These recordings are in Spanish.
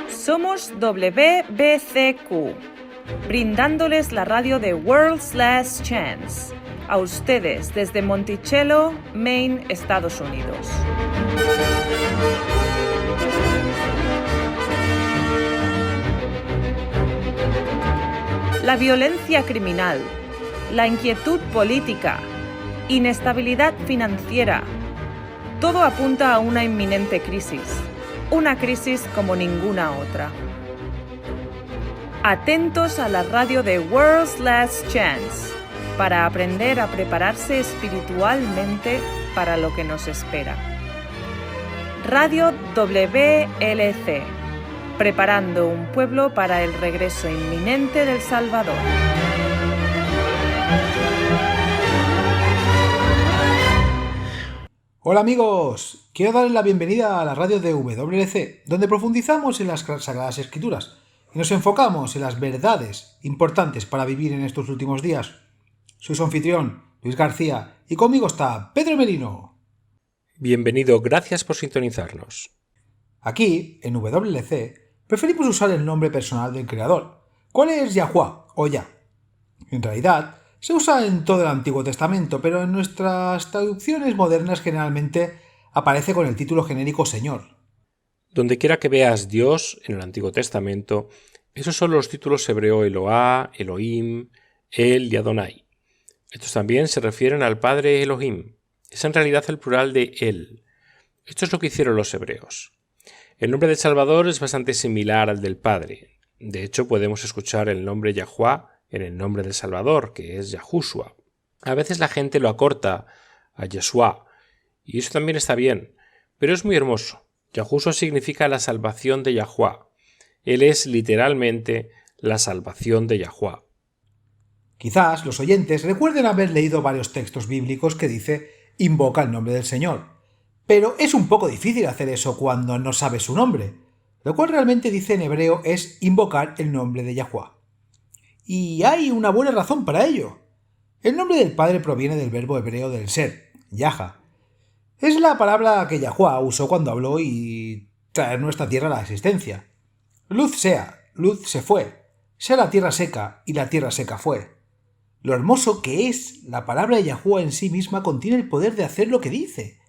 Somos WBCQ, brindándoles la radio de World's Last Chance, a ustedes desde Monticello, Maine, Estados Unidos. La violencia criminal, la inquietud política, inestabilidad financiera, todo apunta a una inminente crisis. Una crisis como ninguna otra. Atentos a la radio de World's Last Chance para aprender a prepararse espiritualmente para lo que nos espera. Radio WLC, preparando un pueblo para el regreso inminente del Salvador. Hola amigos, quiero darles la bienvenida a la radio de WLC, donde profundizamos en las Sagradas Escrituras y nos enfocamos en las verdades importantes para vivir en estos últimos días. Soy su anfitrión, Luis García, y conmigo está Pedro Merino. Bienvenido, gracias por sintonizarnos. Aquí, en WLC, preferimos usar el nombre personal del creador. ¿Cuál es Yahuwah o Yah? En realidad, se usa en todo el Antiguo Testamento, pero en nuestras traducciones modernas generalmente aparece con el título genérico Señor. Donde quiera que veas Dios en el Antiguo Testamento, esos son los títulos hebreo Eloá, Elohim, El y Adonai. Estos también se refieren al Padre Elohim. Es en realidad el plural de El. Esto es lo que hicieron los hebreos. El nombre del Salvador es bastante similar al del Padre. De hecho, podemos escuchar el nombre Yahuwah en el nombre del Salvador, que es Yahushua. A veces la gente lo acorta a Yeshua, y eso también está bien, pero es muy hermoso. Yahushua significa la salvación de Yahuwah. Él es literalmente la salvación de Yahuwah. Quizás los oyentes recuerden haber leído varios textos bíblicos que dice «invoca el nombre del Señor», pero es un poco difícil hacer eso cuando no sabes su nombre. Lo cual realmente dice en hebreo es invocar el nombre de Yahuwah. Y hay una buena razón para ello. El nombre del Padre proviene del verbo hebreo del ser, Yaha. Es la palabra que Yahuwah usó cuando habló y traer nuestra tierra a la existencia. Luz sea, luz se fue, sea la tierra seca y la tierra seca fue. Lo hermoso que es, la palabra de Yahuwah en sí misma contiene el poder de hacer lo que dice.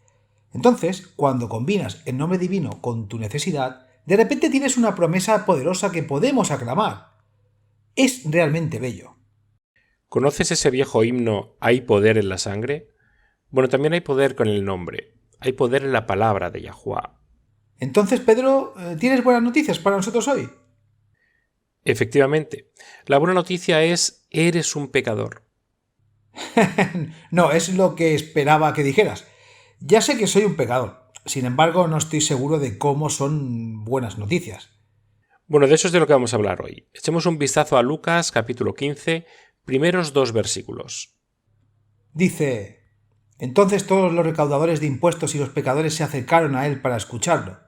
Entonces, cuando combinas el nombre divino con tu necesidad, de repente tienes una promesa poderosa que podemos aclamar. Es realmente bello. ¿Conoces ese viejo himno «Hay poder en la sangre»? Bueno, también hay poder con el nombre. Hay poder en la palabra de Yahuwah. Entonces, Pedro, ¿tienes buenas noticias para nosotros hoy? Efectivamente. La buena noticia es «Eres un pecador». No, es lo que esperaba que dijeras. Ya sé que soy un pecador. Sin embargo, no estoy seguro de cómo son buenas noticias. Bueno, de eso es de lo que vamos a hablar hoy. Echemos un vistazo a Lucas, capítulo 15, primeros 2 versículos. Dice: Entonces todos los recaudadores de impuestos y los pecadores se acercaron a él para escucharlo.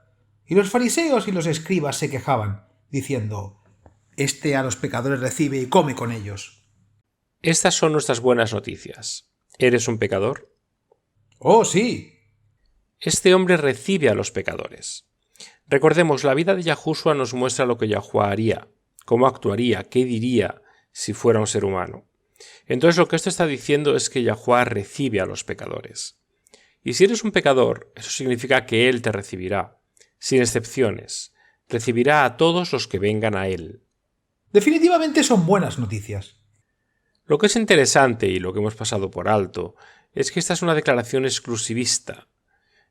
Y los fariseos y los escribas se quejaban, diciendo: Este a los pecadores recibe y come con ellos. Estas son nuestras buenas noticias. ¿Eres un pecador? ¡Oh, sí! Este hombre recibe a los pecadores. Recordemos, la vida de Yahushua nos muestra lo que Yahuwah haría, cómo actuaría, qué diría si fuera un ser humano. Entonces lo que esto está diciendo es que Yahuwah recibe a los pecadores. Y si eres un pecador, eso significa que Él te recibirá, sin excepciones. Recibirá a todos los que vengan a Él. Definitivamente son buenas noticias. Lo que es interesante y lo que hemos pasado por alto es que esta es una declaración exclusivista.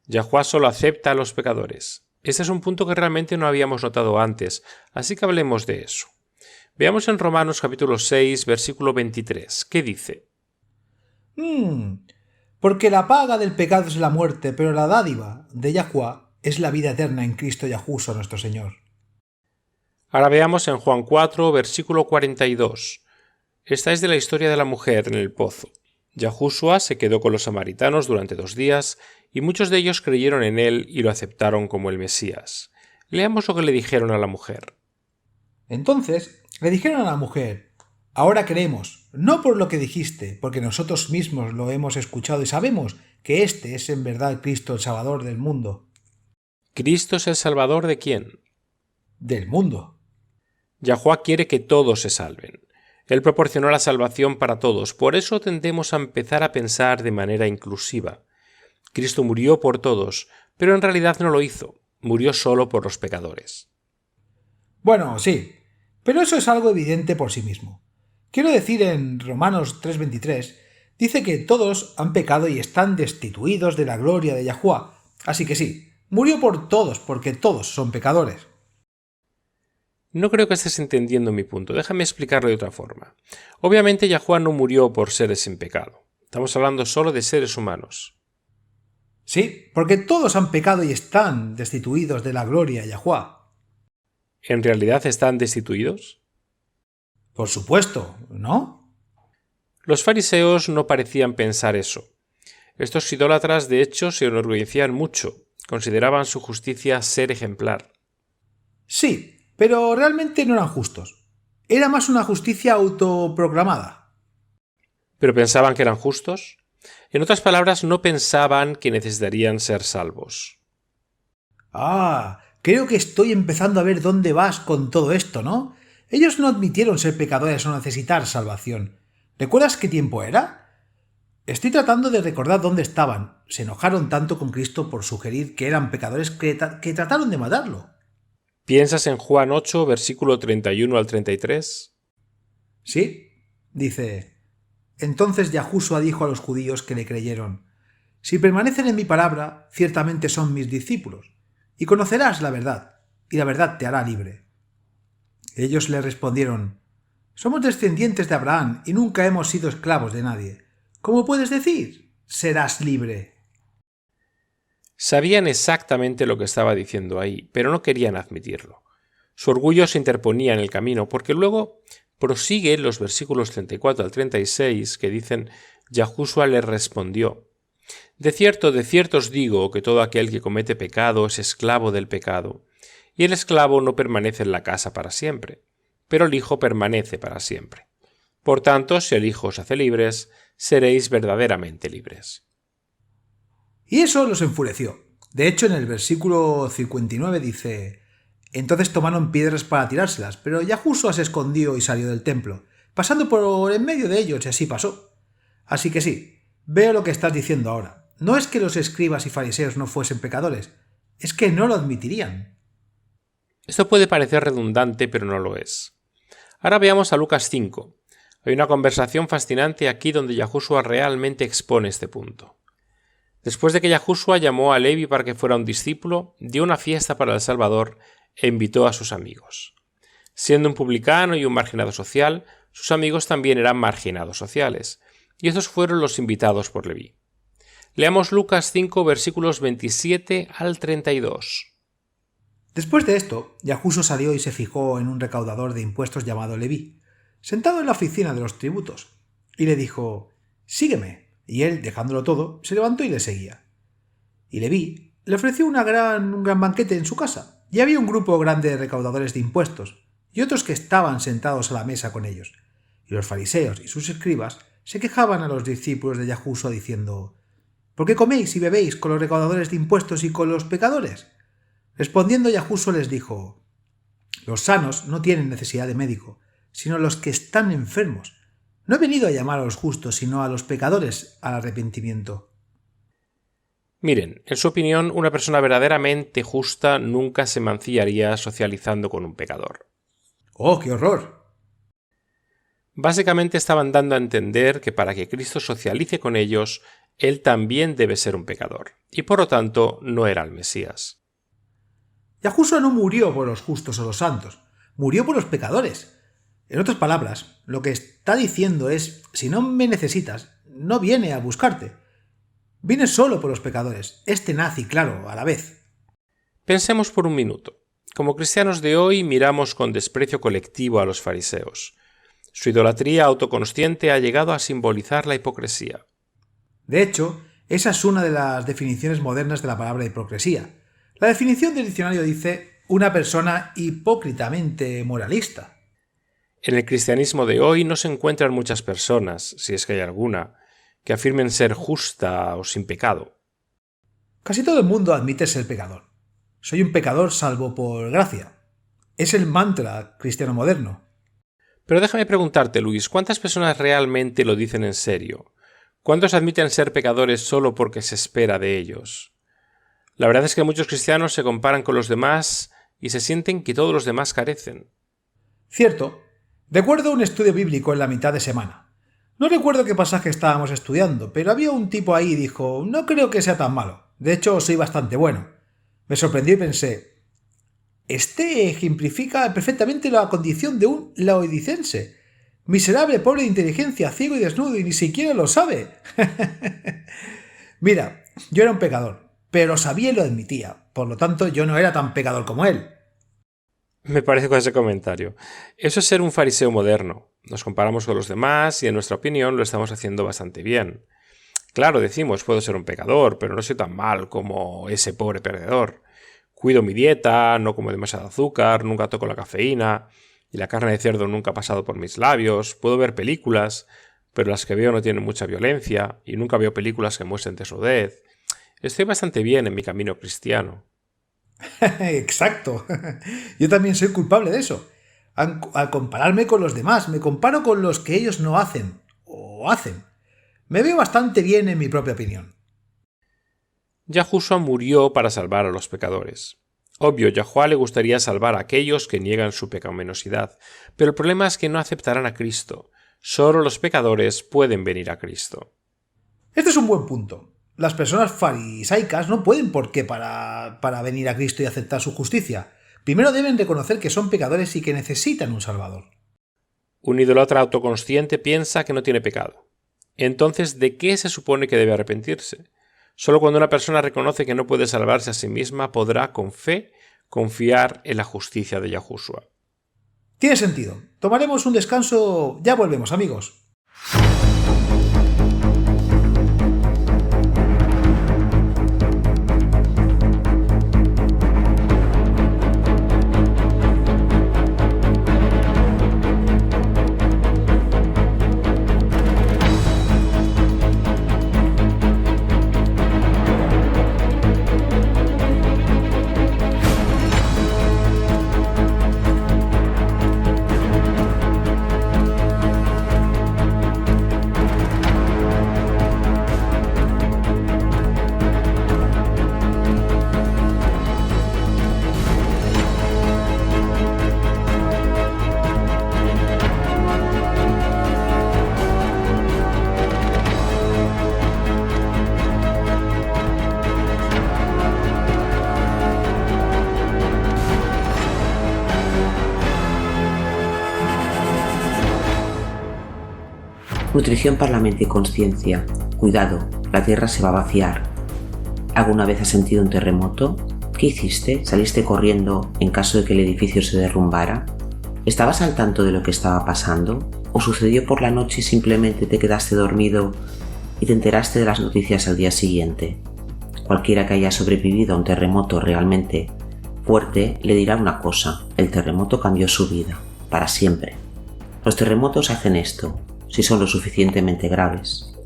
Yahuwah solo acepta a los pecadores. Este es un punto que realmente no habíamos notado antes, así que hablemos de eso. Veamos en Romanos capítulo 6, versículo 23. ¿Qué dice? Porque la paga del pecado es la muerte, pero la dádiva de Yahuwah es la vida eterna en Cristo Yahushua nuestro Señor. Ahora veamos en Juan 4, versículo 42. Esta es de la historia de la mujer en el pozo. Yahushua se quedó con los samaritanos durante 2 días y muchos de ellos creyeron en él y lo aceptaron como el Mesías. Leamos lo que le dijeron a la mujer. Entonces le dijeron a la mujer: Ahora creemos, no por lo que dijiste, porque nosotros mismos lo hemos escuchado y sabemos que este es en verdad Cristo el Salvador del mundo. ¿Cristo es el Salvador de quién? Del mundo. Yahuwá quiere que todos se salven. Él proporcionó la salvación para todos, por eso tendemos a empezar a pensar de manera inclusiva. Cristo murió por todos, pero en realidad no lo hizo, murió solo por los pecadores. Bueno, sí, pero eso es algo evidente por sí mismo. Quiero decir, en Romanos 3:23, dice que todos han pecado y están destituidos de la gloria de Yahuwá. Así que sí, murió por todos, porque todos son pecadores. No creo que estés entendiendo mi punto. Déjame explicarlo de otra forma. Obviamente Yahuwá no murió por seres sin pecado. Estamos hablando solo de seres humanos. Sí, porque todos han pecado y están destituidos de la gloria de Yahuwá. ¿En realidad están destituidos? Por supuesto, ¿no? Los fariseos no parecían pensar eso. Estos idólatras, de hecho, se enorgullecían mucho. Consideraban su justicia ser ejemplar. Sí, pero realmente no eran justos. Era más una justicia autoproclamada. ¿Pero pensaban que eran justos? En otras palabras, no pensaban que necesitarían ser salvos. Ah, creo que estoy empezando a ver dónde vas con todo esto, ¿no? Ellos no admitieron ser pecadores o necesitar salvación. ¿Recuerdas qué tiempo era? Estoy tratando de recordar dónde estaban. Se enojaron tanto con Cristo por sugerir que eran pecadores que trataron de matarlo. ¿Piensas en Juan 8, versículo 31 al 33? Sí, dice. Entonces Yahushua dijo a los judíos que le creyeron: si permanecen en mi palabra, ciertamente son mis discípulos, y conocerás la verdad, y la verdad te hará libre. Ellos le respondieron: somos descendientes de Abraham y nunca hemos sido esclavos de nadie. ¿Cómo puedes decir? Serás libre. Sabían exactamente lo que estaba diciendo ahí, pero no querían admitirlo. Su orgullo se interponía en el camino, porque luego prosigue los versículos 34 al 36 que dicen: Yahushua le respondió: de cierto os digo que todo aquel que comete pecado es esclavo del pecado. Y el esclavo no permanece en la casa para siempre, pero el Hijo permanece para siempre. Por tanto, si el Hijo os hace libres, seréis verdaderamente libres. Y eso los enfureció. De hecho, en el versículo 59 dice: entonces tomaron piedras para tirárselas, pero Yahushua se escondió y salió del templo, pasando por en medio de ellos, y así pasó. Así que sí, veo lo que estás diciendo ahora. No es que los escribas y fariseos no fuesen pecadores, es que no lo admitirían. Esto puede parecer redundante, pero no lo es. Ahora veamos a Lucas 5. Hay una conversación fascinante aquí donde Yahushua realmente expone este punto. Después de que Yahushua llamó a Levi para que fuera un discípulo, dio una fiesta para el Salvador e invitó a sus amigos. Siendo un publicano y un marginado social, sus amigos también eran marginados sociales, y estos fueron los invitados por Leví. Leamos Lucas 5, versículos 27 al 32. Después de esto, Yahushua salió y se fijó en un recaudador de impuestos llamado Leví, sentado en la oficina de los tributos, y le dijo: sígueme. Y él, dejándolo todo, se levantó y le seguía. Y Leví le ofreció un gran banquete en su casa, y había un grupo grande de recaudadores de impuestos, y otros que estaban sentados a la mesa con ellos. Y los fariseos y sus escribas se quejaban a los discípulos de Yahushua diciendo: ¿por qué coméis y bebéis con los recaudadores de impuestos y con los pecadores? Respondiendo Yahushua les dijo: los sanos no tienen necesidad de médico, sino los que están enfermos. No he venido a llamar a los justos, sino a los pecadores al arrepentimiento. Miren, en su opinión, una persona verdaderamente justa nunca se mancillaría socializando con un pecador. ¡Oh, qué horror! Básicamente estaban dando a entender que para que Cristo socialice con ellos, él también debe ser un pecador, y por lo tanto no era el Mesías. Yahushua no murió por los justos o los santos, murió por los pecadores. En otras palabras, lo que está diciendo es: si no me necesitas, no viene a buscarte. Viene solo por los pecadores, es tenaz y claro a la vez. Pensemos por un minuto. Como cristianos de hoy miramos con desprecio colectivo a los fariseos. Su idolatría autoconsciente ha llegado a simbolizar la hipocresía. De hecho, esa es una de las definiciones modernas de la palabra hipocresía. La definición del diccionario dice: una persona hipócritamente moralista. En el cristianismo de hoy no se encuentran muchas personas, si es que hay alguna, que afirmen ser justa o sin pecado. Casi todo el mundo admite ser pecador. Soy un pecador salvo por gracia. Es el mantra cristiano moderno. Pero déjame preguntarte, Luis, ¿cuántas personas realmente lo dicen en serio? ¿Cuántos admiten ser pecadores solo porque se espera de ellos? La verdad es que muchos cristianos se comparan con los demás y se sienten que todos los demás carecen. Cierto. Recuerdo un estudio bíblico en la mitad de semana. No recuerdo qué pasaje estábamos estudiando, pero había un tipo ahí y dijo: no creo que sea tan malo. De hecho, soy bastante bueno. Me sorprendió y pensé: este ejemplifica perfectamente la condición de un laodicense. Miserable, pobre de inteligencia, ciego y desnudo, y ni siquiera lo sabe. Mira, yo era un pecador, pero lo sabía y lo admitía. Por lo tanto, yo no era tan pecador como él. Me parece con ese comentario. Eso es ser un fariseo moderno. Nos comparamos con los demás y, en nuestra opinión, lo estamos haciendo bastante bien. Claro, decimos, puedo ser un pecador, pero no soy tan mal como ese pobre perdedor. Cuido mi dieta, no como demasiado azúcar, nunca toco la cafeína, y la carne de cerdo nunca ha pasado por mis labios. Puedo ver películas, pero las que veo no tienen mucha violencia, y nunca veo películas que muestren desnudez. Estoy bastante bien en mi camino cristiano. Exacto. Yo también soy culpable de eso. Al compararme con los demás, me comparo con los que ellos no hacen, o hacen. Me veo bastante bien en mi propia opinión. Yahushua murió para salvar a los pecadores. Obvio, Yahuwah le gustaría salvar a aquellos que niegan su pecaminosidad, pero el problema es que no aceptarán a Cristo. Solo los pecadores pueden venir a Cristo. Este es un buen punto. Las personas farisaicas no pueden por qué para venir a Cristo y aceptar su justicia. Primero deben reconocer que son pecadores y que necesitan un Salvador. Un idólatra autoconsciente piensa que no tiene pecado. Entonces, ¿de qué se supone que debe arrepentirse? Solo cuando una persona reconoce que no puede salvarse a sí misma podrá, con fe, confiar en la justicia de Yahushua. Tiene sentido. Tomaremos un descanso. Ya volvemos, amigos. Nutrición para la mente y conciencia. Cuidado, la Tierra se va a vaciar. ¿Alguna vez has sentido un terremoto? ¿Qué hiciste? ¿Saliste corriendo en caso de que el edificio se derrumbara? ¿Estabas al tanto de lo que estaba pasando? ¿O sucedió por la noche y simplemente te quedaste dormido y te enteraste de las noticias al día siguiente? Cualquiera que haya sobrevivido a un terremoto realmente fuerte le dirá una cosa: el terremoto cambió su vida, para siempre. Los terremotos hacen esto, si son lo suficientemente graves.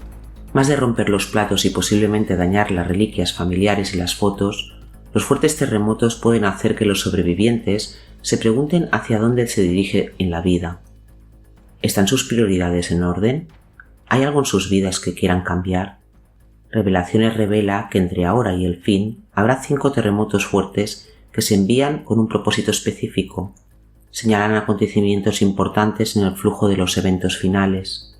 Más de romper los platos y posiblemente dañar las reliquias familiares y las fotos, los fuertes terremotos pueden hacer que los sobrevivientes se pregunten hacia dónde se dirige en la vida. ¿Están sus prioridades en orden? ¿Hay algo en sus vidas que quieran cambiar? Revelaciones revela que entre ahora y el fin habrá 5 terremotos fuertes que se envían con un propósito específico. Señalan acontecimientos importantes en el flujo de los eventos finales.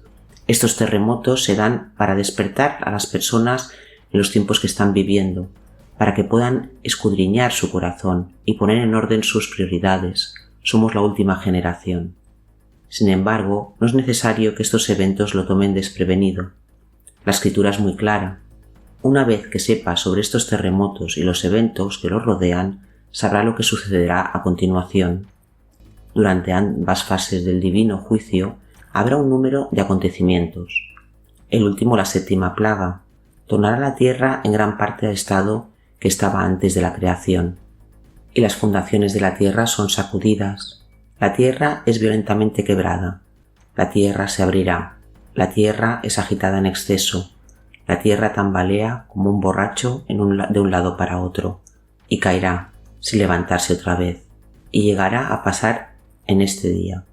Estos terremotos se dan para despertar a las personas en los tiempos que están viviendo, para que puedan escudriñar su corazón y poner en orden sus prioridades. Somos la última generación. Sin embargo, no es necesario que estos eventos lo tomen desprevenido. La escritura es muy clara. Una vez que sepa sobre estos terremotos y los eventos que los rodean, sabrá lo que sucederá a continuación. Durante ambas fases del divino juicio habrá un número de acontecimientos. El último, la 7ª plaga, tornará la tierra en gran parte al estado que estaba antes de la creación, y las fundaciones de la tierra son sacudidas. La tierra es violentamente quebrada. La tierra se abrirá. La tierra es agitada en exceso. La tierra tambalea como un borracho de un lado para otro, y caerá, sin levantarse otra vez, y llegará a pasar en este día,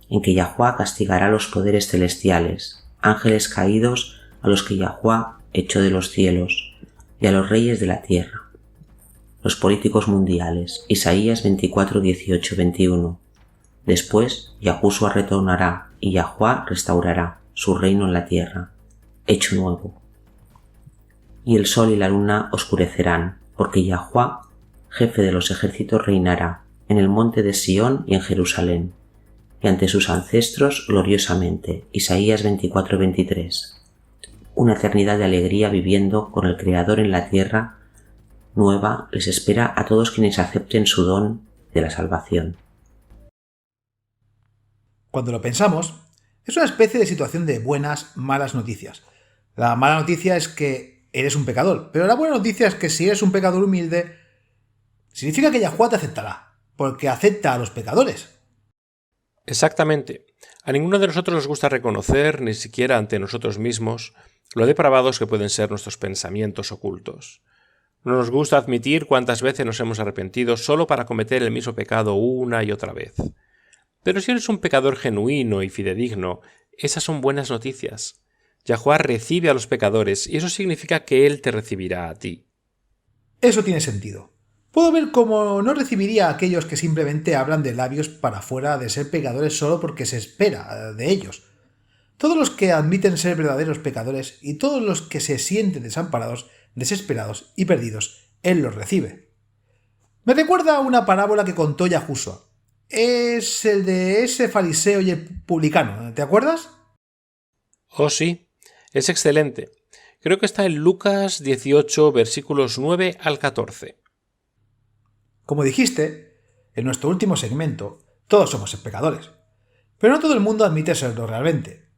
en que Yahuwah castigará a los poderes celestiales, ángeles caídos a los que Yahuwah echó de los cielos, y a los reyes de la tierra, los políticos mundiales. Isaías 24, 18, 21. Después Yahushua retornará y Yahuwah restaurará su reino en la tierra, hecho nuevo. Y el sol y la luna oscurecerán, porque Yahuwah, jefe de los ejércitos, reinará en el monte de Sión y en Jerusalén, y ante sus ancestros gloriosamente. Isaías 24, 23. Una eternidad de alegría viviendo con el Creador en la tierra nueva les espera a todos quienes acepten su don de la salvación. Cuando lo pensamos, es una especie de situación de buenas, malas noticias. La mala noticia es que eres un pecador, pero la buena noticia es que si eres un pecador humilde, significa que Yahuwah te aceptará, porque acepta a los pecadores. Exactamente. A ninguno de nosotros nos gusta reconocer, ni siquiera ante nosotros mismos, lo depravados que pueden ser nuestros pensamientos ocultos. No nos gusta admitir cuántas veces nos hemos arrepentido solo para cometer el mismo pecado una y otra vez. Pero si eres un pecador genuino y fidedigno, esas son buenas noticias. Yahuwah recibe a los pecadores y eso significa que Él te recibirá a ti. Eso tiene sentido. Puedo ver cómo no recibiría a aquellos que simplemente hablan de labios para afuera de ser pecadores solo porque se espera de ellos. Todos los que admiten ser verdaderos pecadores y todos los que se sienten desamparados, desesperados y perdidos, Él los recibe. Me recuerda a una parábola que contó Yahushua. Es el de ese fariseo y el publicano, ¿te acuerdas? Oh sí, es excelente. Creo que está en Lucas 18, versículos 9 al 14. Como dijiste, en nuestro último segmento, todos somos pecadores. Pero no todo el mundo admite serlo realmente.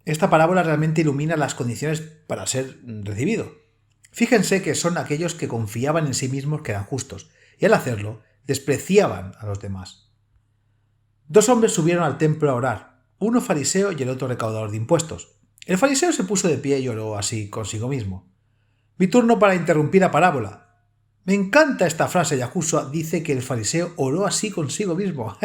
Esta parábola realmente ilumina las condiciones para ser recibido. Fíjense que son aquellos que confiaban en sí mismos que eran justos, y al hacerlo, despreciaban a los demás. Dos hombres subieron al templo a orar, uno fariseo y el otro recaudador de impuestos. El fariseo se puso de pie y oró así consigo mismo. Mi turno para interrumpir la parábola. Me encanta esta frase. Yahushua dice que el fariseo oró así consigo mismo.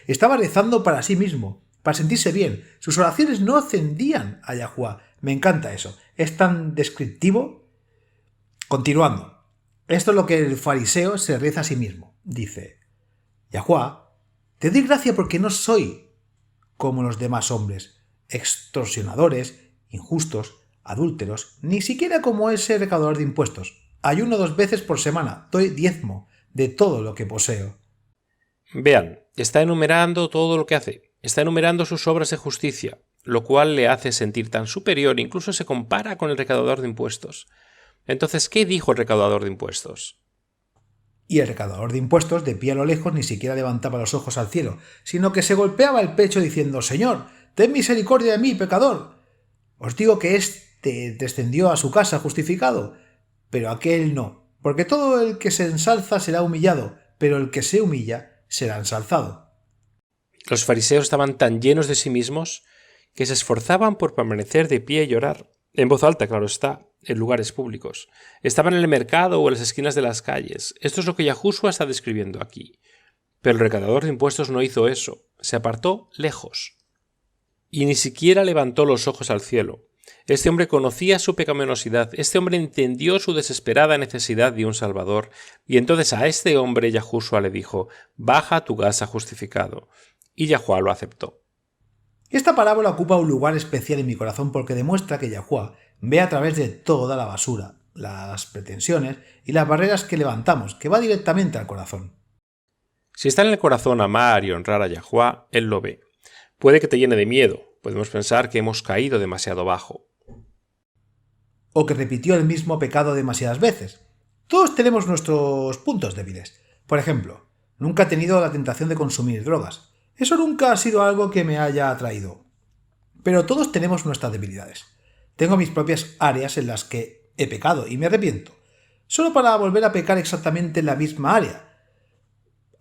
Estaba rezando para sí mismo, para sentirse bien. Sus oraciones no ofendían a Yahuwah. Me encanta eso. Es tan descriptivo. Continuando. Esto es lo que el fariseo se reza a sí mismo. Dice: Yahuwah, te doy gracia porque no soy como los demás hombres, extorsionadores, injustos, adúlteros, ni siquiera como ese recaudador de impuestos. Ayuno 2 veces por semana, doy diezmo de todo lo que poseo. Vean, está enumerando todo lo que hace. Está enumerando sus obras de justicia, lo cual le hace sentir tan superior, incluso se compara con el recaudador de impuestos. Entonces, ¿qué dijo el recaudador de impuestos? Y el recaudador de impuestos, de pie a lo lejos, ni siquiera levantaba los ojos al cielo, sino que se golpeaba el pecho diciendo: Señor, ten misericordia de mí, pecador. Os digo que éste descendió a su casa justificado, pero aquel no, porque todo el que se ensalza será humillado, pero el que se humilla será ensalzado. Los fariseos estaban tan llenos de sí mismos que se esforzaban por permanecer de pie y orar, en voz alta, claro está, en lugares públicos. Estaban en el mercado o en las esquinas de las calles. Esto es lo que Yahushua está describiendo aquí. Pero el recaudador de impuestos no hizo eso. Se apartó lejos. Y ni siquiera levantó los ojos al cielo. Este hombre conocía su pecaminosidad. Este hombre entendió su desesperada necesidad de un Salvador. Y entonces a este hombre Yahushua le dijo: baja a tu casa justificado. Y Yahuwah lo aceptó. Esta parábola ocupa un lugar especial en mi corazón porque demuestra que Yahuwah ve a través de toda la basura, las pretensiones y las barreras que levantamos, que va directamente al corazón. Si está en el corazón amar y honrar a Yahuwah, Él lo ve. Puede que te llene de miedo. Podemos pensar que hemos caído demasiado bajo. O que repitió el mismo pecado demasiadas veces. Todos tenemos nuestros puntos débiles. Por ejemplo, nunca he tenido la tentación de consumir drogas. Eso nunca ha sido algo que me haya atraído. Pero todos tenemos nuestras debilidades. Tengo mis propias áreas en las que he pecado y me arrepiento, solo para volver a pecar exactamente en la misma área.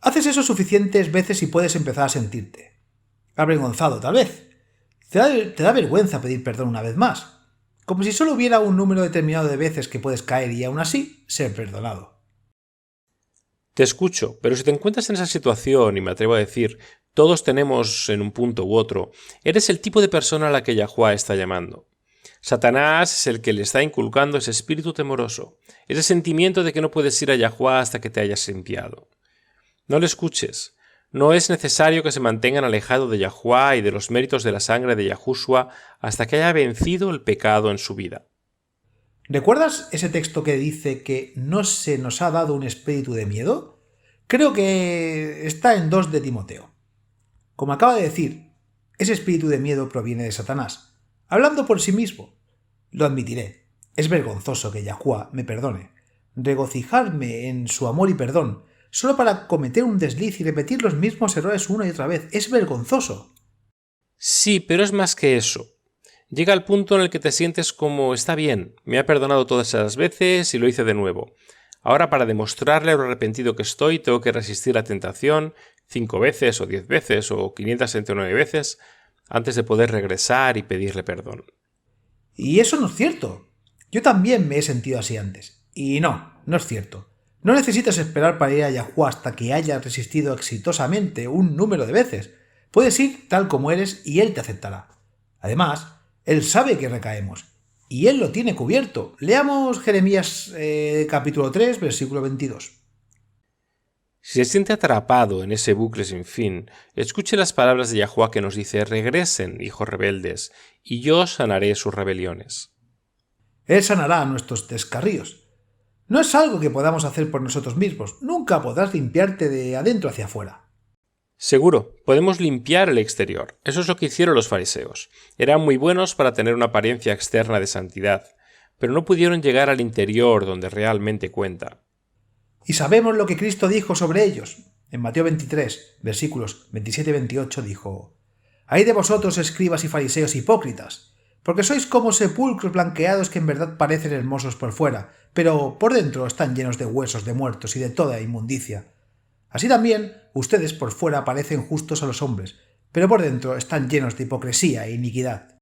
Haces eso suficientes veces y puedes empezar a sentirte avergonzado, tal vez. Te da vergüenza pedir perdón una vez más, como si solo hubiera un número determinado de veces que puedes caer y aún así ser perdonado. Te escucho, pero si te encuentras en esa situación, y me atrevo a decir, todos tenemos en un punto u otro, eres el tipo de persona a la que Yahuwá está llamando. Satanás es el que le está inculcando ese espíritu temoroso, ese sentimiento de que no puedes ir a Yahuwá hasta que te hayas limpiado. No le escuches. No es necesario que se mantengan alejados de Yahuwá y de los méritos de la sangre de Yahushua hasta que haya vencido el pecado en su vida. ¿Recuerdas ese texto que dice que no se nos ha dado un espíritu de miedo? Creo que está en 2 de Timoteo. Como acaba de decir, ese espíritu de miedo proviene de Satanás, hablando por sí mismo. Lo admitiré, es vergonzoso que Yahuwá me perdone, regocijarme en su amor y perdón, solo para cometer un desliz y repetir los mismos errores una y otra vez. Es vergonzoso. Sí, pero es más que eso. Llega el punto en el que te sientes como, está bien, me ha perdonado todas esas veces y lo hice de nuevo. Ahora, para demostrarle lo arrepentido que estoy, tengo que resistir la tentación 5 veces o 10 veces o 569 veces antes de poder regresar y pedirle perdón. Y eso no es cierto. Yo también me he sentido así antes. Y no es cierto. No necesitas esperar para ir a Yahuwá hasta que hayas resistido exitosamente un número de veces. Puedes ir tal como eres y Él te aceptará. Además, Él sabe que recaemos. Y Él lo tiene cubierto. Leamos Jeremías capítulo 3, versículo 22. Si se siente atrapado en ese bucle sin fin, escuche las palabras de Yahuwá que nos dice: regresen, hijos rebeldes, y yo sanaré sus rebeliones. Él sanará nuestros descarríos. No es algo que podamos hacer por nosotros mismos. Nunca podrás limpiarte de adentro hacia afuera. Seguro, podemos limpiar el exterior. Eso es lo que hicieron los fariseos. Eran muy buenos para tener una apariencia externa de santidad, pero no pudieron llegar al interior donde realmente cuenta. Y sabemos lo que Cristo dijo sobre ellos. En Mateo 23, versículos 27 y 28 dijo: «Ay de vosotros, escribas y fariseos hipócritas, porque sois como sepulcros blanqueados que en verdad parecen hermosos por fuera, pero por dentro están llenos de huesos de muertos y de toda inmundicia. Así también, ustedes por fuera parecen justos a los hombres, pero por dentro están llenos de hipocresía e iniquidad».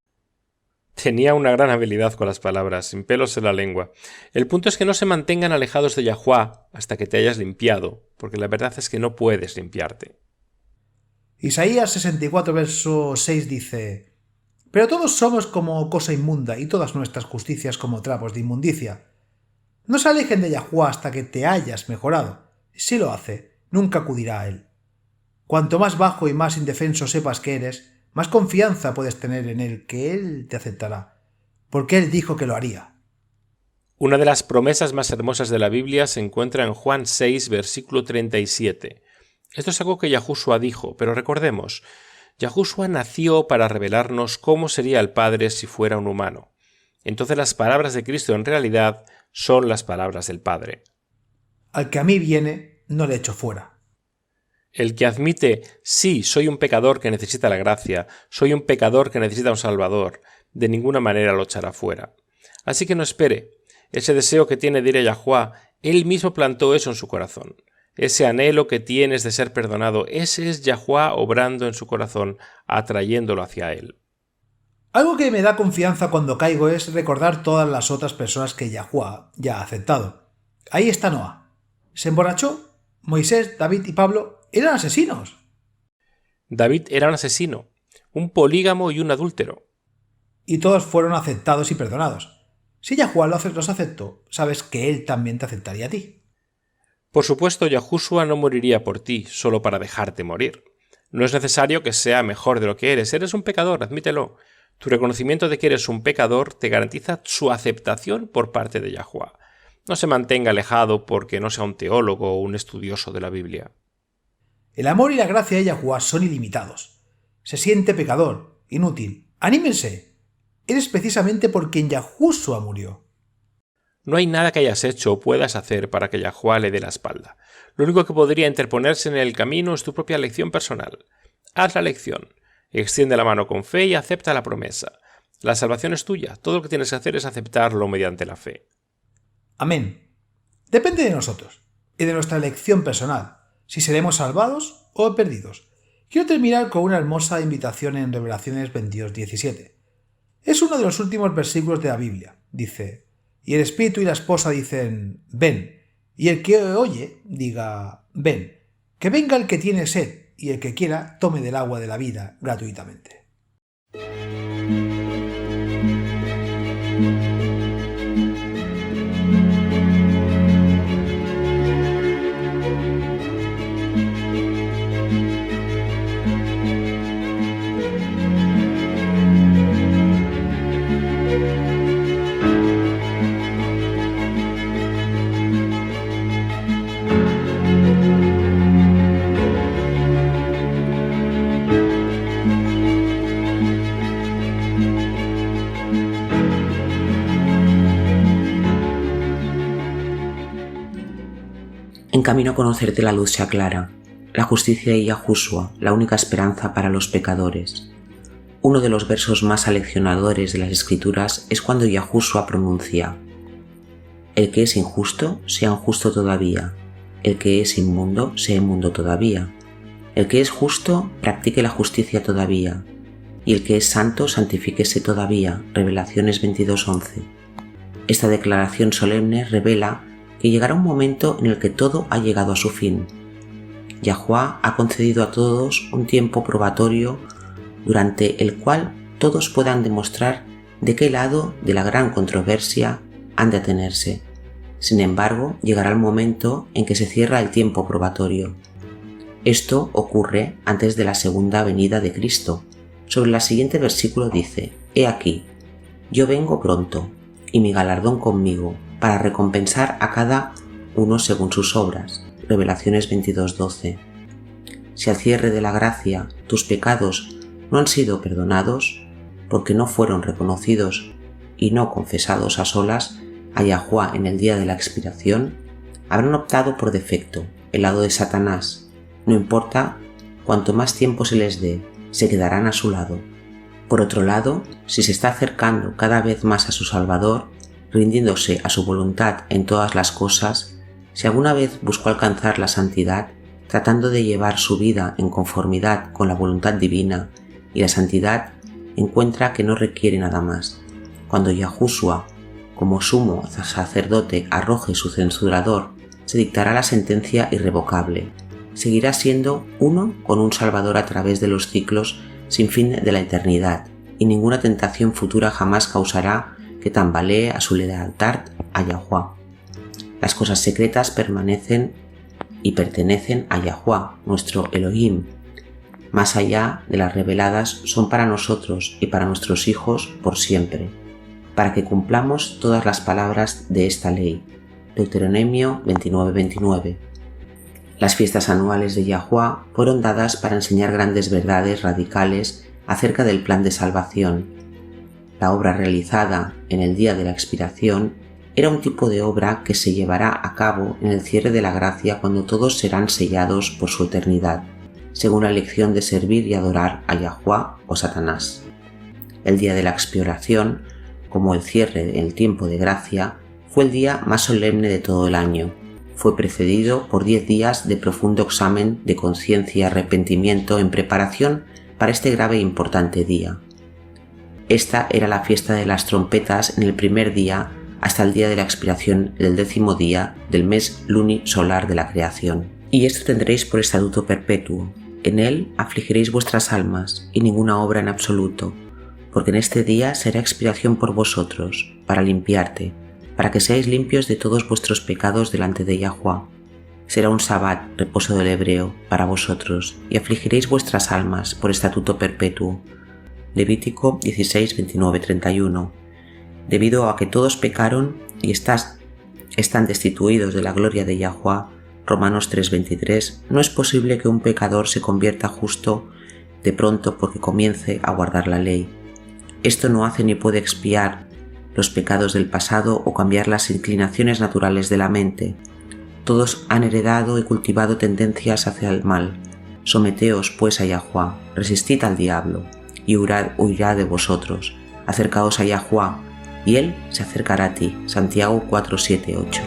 Tenía una gran habilidad con las palabras, sin pelos en la lengua. El punto es que no se mantengan alejados de Yahuwá hasta que te hayas limpiado, porque la verdad es que no puedes limpiarte. Isaías 64, verso 6 dice: «Pero todos somos como cosa inmunda, y todas nuestras justicias como trapos de inmundicia. No se alejen de Yahuwá hasta que te hayas mejorado. Si lo hace, nunca acudirá a él. Cuanto más bajo y más indefenso sepas que eres, más confianza puedes tener en él, que él te aceptará, porque él dijo que lo haría». Una de las promesas más hermosas de la Biblia se encuentra en Juan 6, versículo 37. Esto es algo que Yahushua dijo, pero recordemos, Yahushua nació para revelarnos cómo sería el Padre si fuera un humano. Entonces las palabras de Cristo en realidad son las palabras del Padre. «Al que a mí viene, no le echo fuera». El que admite, sí, soy un pecador que necesita la gracia, soy un pecador que necesita un Salvador, de ninguna manera lo echará fuera. Así que no espere. Ese deseo que tiene de ir a Yahuwá, Él mismo plantó eso en su corazón. Ese anhelo que tienes de ser perdonado, ese es Yahuwá obrando en su corazón, atrayéndolo hacia Él. Algo que me da confianza cuando caigo es recordar todas las otras personas que Yahuwá ya ha aceptado. Ahí está Noah. Se emborrachó. Moisés, David y Pablo eran asesinos. David era un asesino, un polígamo y un adúltero. Y todos fueron aceptados y perdonados. Si Yahuwá los aceptó, sabes que él también te aceptaría a ti. Por supuesto, Yahushua no moriría por ti solo para dejarte morir. No es necesario que sea mejor de lo que eres. Eres un pecador, admítelo. Tu reconocimiento de que eres un pecador te garantiza su aceptación por parte de Yahuwá. No se mantenga alejado porque no sea un teólogo o un estudioso de la Biblia. El amor y la gracia de Yahuwá son ilimitados. Se siente pecador, inútil. ¡Anímense! Eres precisamente por quien Yahushua murió. No hay nada que hayas hecho o puedas hacer para que Yahuwá le dé la espalda. Lo único que podría interponerse en el camino es tu propia elección personal. Haz la elección. Extiende la mano con fe y acepta la promesa. La salvación es tuya. Todo lo que tienes que hacer es aceptarlo mediante la fe. Amén. Depende de nosotros y de nuestra elección personal. si seremos salvados o perdidos. Quiero terminar con una hermosa invitación en Revelaciones 22:17. Es uno de los últimos versículos de la Biblia. Dice: y el espíritu y la esposa dicen: ven, y el que oye diga: ven, que venga el que tiene sed, y el que quiera tome del agua de la vida gratuitamente. En camino a conocerte la luz se aclara, la justicia de Yahushua, la única esperanza para los pecadores. Uno de los versos más aleccionadores de las Escrituras es cuando Yahushua pronuncia: el que es injusto, sea injusto todavía; el que es inmundo, sea inmundo todavía; el que es justo, practique la justicia todavía; y el que es santo, santifíquese todavía. Revelaciones 22:11. Esta declaración solemne revela que llegará un momento en el que todo ha llegado a su fin. Yahuwah ha concedido a todos un tiempo probatorio durante el cual todos puedan demostrar de qué lado de la gran controversia han de atenerse. Sin embargo, llegará el momento en que se cierra el tiempo probatorio. Esto ocurre antes de la segunda venida de Cristo. Sobre el siguiente versículo dice: He aquí, yo vengo pronto, y mi galardón conmigo, para recompensar a cada uno según sus obras. Revelaciones 22:12. Si al cierre de la gracia tus pecados no han sido perdonados, porque no fueron reconocidos y no confesados a solas a Yahuwah en el día de la expiración, habrán optado por defecto, el lado de Satanás. No importa cuanto más tiempo se les dé, se quedarán a su lado. Por otro lado, si se está acercando cada vez más a su Salvador, rindiéndose a su voluntad en todas las cosas, si alguna vez buscó alcanzar la santidad, tratando de llevar su vida en conformidad con la voluntad divina y la santidad, encuentra que no requiere nada más. Cuando Yahushua, como sumo sacerdote, arroje su censurador, se dictará la sentencia irrevocable. Seguirá siendo uno con un Salvador a través de los ciclos sin fin de la eternidad, y ninguna tentación futura jamás causará que tambalee a su lealtad a Yahuwah. Las cosas secretas permanecen y pertenecen a Yahuwah, nuestro Elohim. Más allá de las reveladas, son para nosotros y para nuestros hijos por siempre, para que cumplamos todas las palabras de esta ley. Deuteronomio 29:29. Las fiestas anuales de Yahuwah fueron dadas para enseñar grandes verdades radicales acerca del plan de salvación. La obra realizada en el día de la expiración era un tipo de obra que se llevará a cabo en el cierre de la gracia cuando todos serán sellados por su eternidad, según la elección de servir y adorar a Yahuwah o Satanás. El día de la expiación, como el cierre del tiempo de gracia, fue el día más solemne de todo el año. Fue precedido por 10 días de profundo examen de conciencia y arrepentimiento en preparación para este grave e importante día. Esta era la fiesta de las trompetas en el primer día hasta el día de la expiración del 10º día del mes lunisolar de la creación. Y esto tendréis por estatuto perpetuo. En él afligiréis vuestras almas y ninguna obra en absoluto, porque en este día será expiación por vosotros, para limpiarte, para que seáis limpios de todos vuestros pecados delante de Yahuwah. Será un sabbat, reposo del hebreo, para vosotros, y afligiréis vuestras almas por estatuto perpetuo. Levítico 16, 29, 31. Debido a que todos pecaron y están destituidos de la gloria de Yahuwah, Romanos 3:23, no es posible que un pecador se convierta justo de pronto porque comience a guardar la ley. Esto no hace ni puede expiar los pecados del pasado o cambiar las inclinaciones naturales de la mente. Todos han heredado y cultivado tendencias hacia el mal. Someteos pues a Yahuwah, resistid al diablo, y huirá de vosotros. Acercaos a Yahuwah, y él se acercará a ti. Santiago 4, 7, 8.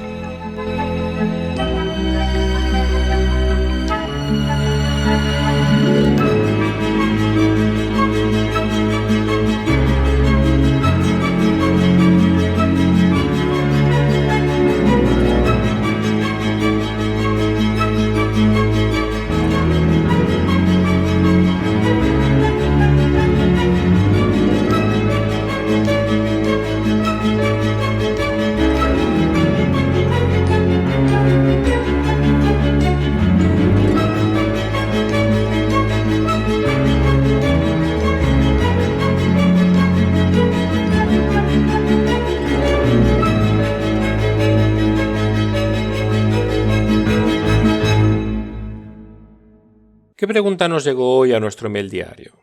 pregunta nos llegó hoy a nuestro email diario?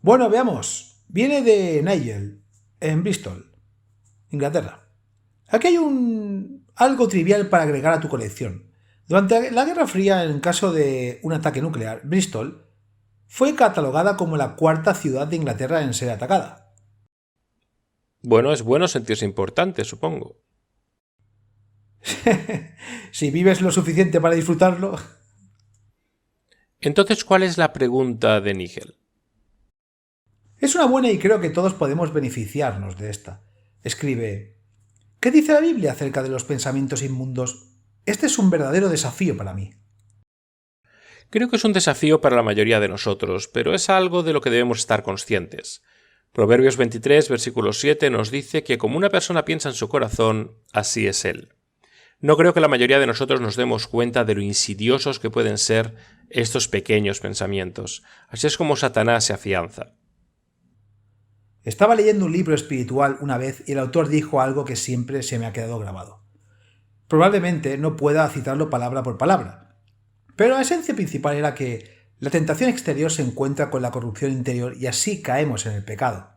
Bueno, veamos. Viene de Nigel, en Bristol, Inglaterra. Aquí hay algo trivial para agregar a tu colección. Durante la Guerra Fría, en caso de un ataque nuclear, Bristol fue catalogada como la cuarta ciudad de Inglaterra en ser atacada. Bueno, es bueno sentirse importante, supongo. Si vives lo suficiente para disfrutarlo. Entonces, ¿cuál es la pregunta de Nigel? Es una buena y creo que todos podemos beneficiarnos de esta. Escribe: ¿qué dice la Biblia acerca de los pensamientos inmundos? Este es un verdadero desafío para mí. Creo que es un desafío para la mayoría de nosotros, pero es algo de lo que debemos estar conscientes. Proverbios 23, versículo 7 nos dice que como una persona piensa en su corazón, así es él. No creo que la mayoría de nosotros nos demos cuenta de lo insidiosos que pueden ser estos pequeños pensamientos. Así es como Satanás se afianza. Estaba leyendo un libro espiritual una vez y el autor dijo algo que siempre se me ha quedado grabado. Probablemente no pueda citarlo palabra por palabra, pero la esencia principal era que la tentación exterior se encuentra con la corrupción interior y así caemos en el pecado.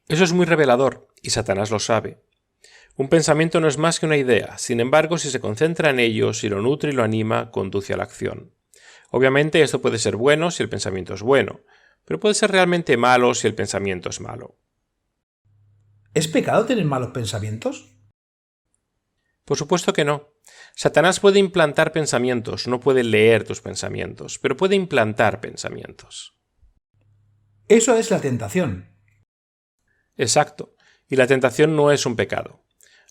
Eso es muy revelador, y Satanás lo sabe. Un pensamiento no es más que una idea, sin embargo, si se concentra en ello, si lo nutre y lo anima, conduce a la acción. Obviamente esto puede ser bueno si el pensamiento es bueno, pero puede ser realmente malo si el pensamiento es malo. ¿Es pecado tener malos pensamientos? Por supuesto que no. Satanás puede implantar pensamientos, no puede leer tus pensamientos, pero puede implantar pensamientos. Eso es la tentación. Exacto, y la tentación no es un pecado.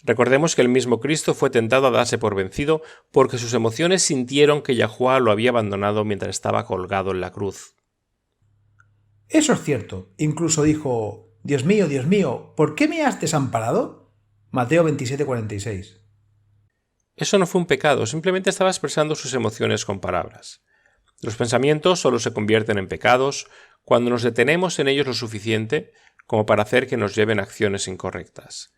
Recordemos que el mismo Cristo fue tentado a darse por vencido porque sus emociones sintieron que Yahuwah lo había abandonado mientras estaba colgado en la cruz. Eso es cierto. Incluso dijo: Dios mío, ¿por qué me has desamparado? Mateo 27:46. Eso no fue un pecado, simplemente estaba expresando sus emociones con palabras. Los pensamientos solo se convierten en pecados cuando nos detenemos en ellos lo suficiente como para hacer que nos lleven a acciones incorrectas.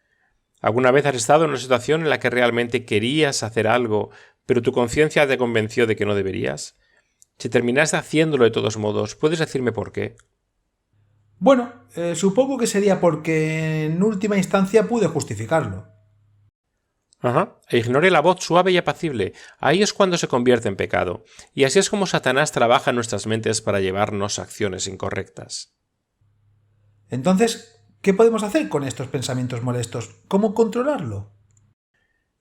¿Alguna vez has estado en una situación en la que realmente querías hacer algo, pero tu conciencia te convenció de que no deberías? Si terminaste haciéndolo de todos modos, ¿puedes decirme por qué? Bueno, supongo que sería porque en última instancia pude justificarlo. Ajá, e ignore la voz suave y apacible. Ahí es cuando se convierte en pecado. Y así es como Satanás trabaja en nuestras mentes para llevarnos a acciones incorrectas. Entonces, ¿qué podemos hacer con estos pensamientos molestos? ¿Cómo controlarlo?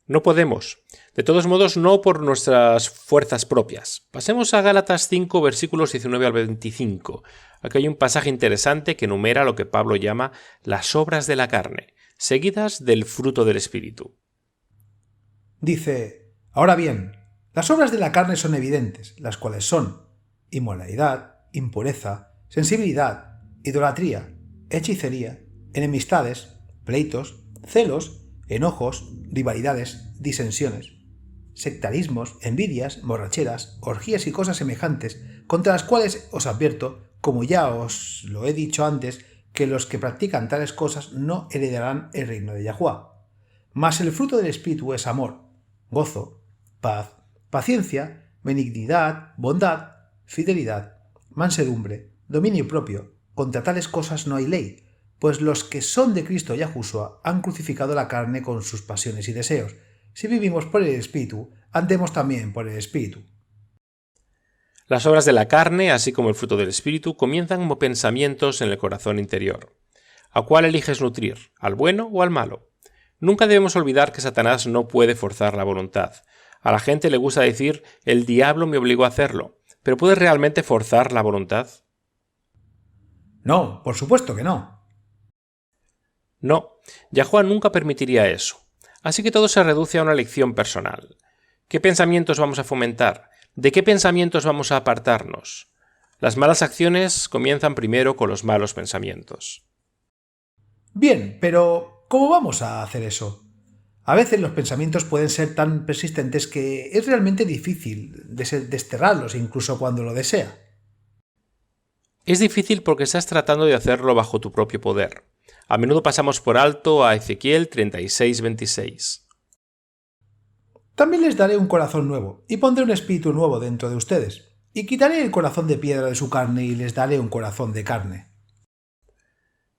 No podemos. De todos modos, no por nuestras fuerzas propias. Pasemos a Gálatas 5, versículos 19 al 25. Aquí hay un pasaje interesante que enumera lo que Pablo llama las obras de la carne, seguidas del fruto del Espíritu. Dice: ahora bien, las obras de la carne son evidentes, las cuales son inmoralidad, impureza, sensibilidad, idolatría, hechicería, enemistades, pleitos, celos, enojos, rivalidades, disensiones, sectarismos, envidias, borracheras, orgías y cosas semejantes, contra las cuales os advierto, como ya os lo he dicho antes, que los que practican tales cosas no heredarán el reino de Yahuwah. Mas el fruto del Espíritu es amor, gozo, paz, paciencia, benignidad, bondad, fidelidad, mansedumbre, dominio propio. Contra tales cosas no hay ley, pues los que son de Cristo Yahushua han crucificado la carne con sus pasiones y deseos. Si vivimos por el Espíritu, andemos también por el Espíritu. Las obras de la carne, así como el fruto del Espíritu, comienzan como pensamientos en el corazón interior. ¿A cuál eliges nutrir? ¿Al bueno o al malo? Nunca debemos olvidar que Satanás no puede forzar la voluntad. A la gente le gusta decir: el diablo me obligó a hacerlo. ¿Pero puede realmente forzar la voluntad? No, por supuesto que no. No, Yahuwah nunca permitiría eso. Así que todo se reduce a una elección personal. ¿Qué pensamientos vamos a fomentar? ¿De qué pensamientos vamos a apartarnos? Las malas acciones comienzan primero con los malos pensamientos. Bien, pero ¿cómo vamos a hacer eso? A veces los pensamientos pueden ser tan persistentes que es realmente difícil desterrarlos incluso cuando lo desea. Es difícil porque estás tratando de hacerlo bajo tu propio poder. A menudo pasamos por alto a Ezequiel 36:26. También les daré un corazón nuevo y pondré un espíritu nuevo dentro de ustedes. y quitaré el corazón de piedra de su carne y les daré un corazón de carne.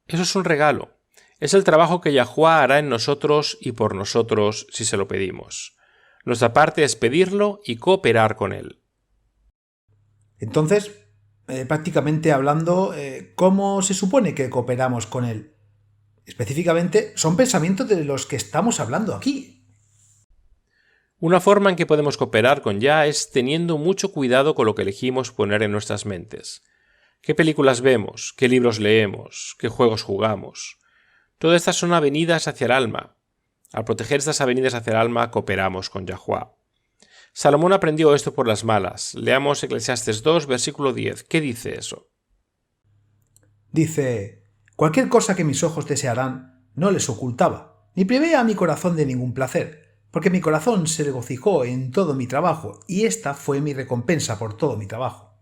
Eso es un regalo. Es el trabajo que Yahuwah hará en nosotros y por nosotros si se lo pedimos. Nuestra parte es pedirlo y cooperar con él. Entonces, prácticamente hablando, ¿cómo se supone que cooperamos con él? Específicamente, son pensamientos de los que estamos hablando aquí. Una forma en que podemos cooperar con Yah es teniendo mucho cuidado con lo que elegimos poner en nuestras mentes. ¿Qué películas vemos? ¿Qué libros leemos? ¿Qué juegos jugamos? Todas estas son avenidas hacia el alma. Al proteger estas avenidas hacia el alma, cooperamos con Yahuwah. Salomón aprendió esto por las malas. Leamos Eclesiastes 2, versículo 10. ¿Qué dice eso? Dice: cualquier cosa que mis ojos desearán, no les ocultaba, ni privé a mi corazón de ningún placer, porque mi corazón se regocijó en todo mi trabajo, y esta fue mi recompensa por todo mi trabajo.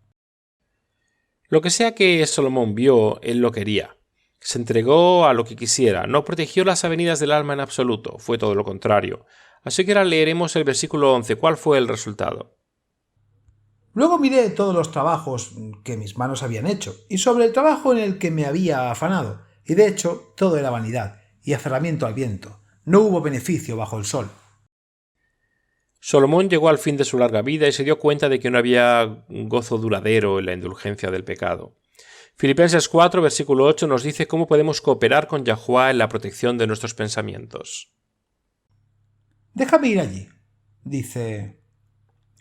Lo que sea que Salomón vio, él lo quería. Se entregó a lo que quisiera, no protegió las avenidas del alma en absoluto, fue todo lo contrario. Así que ahora leeremos el versículo 11. ¿Cuál fue el resultado? Luego miré todos los trabajos que mis manos habían hecho, y sobre el trabajo en el que me había afanado, y de hecho todo era vanidad y aferramiento al viento. No hubo beneficio bajo el sol. Salomón llegó al fin de su larga vida y se dio cuenta de que no había gozo duradero en la indulgencia del pecado. Filipenses 4, versículo 8 nos dice cómo podemos cooperar con Yahuwah en la protección de nuestros pensamientos. Déjame ir allí, dice.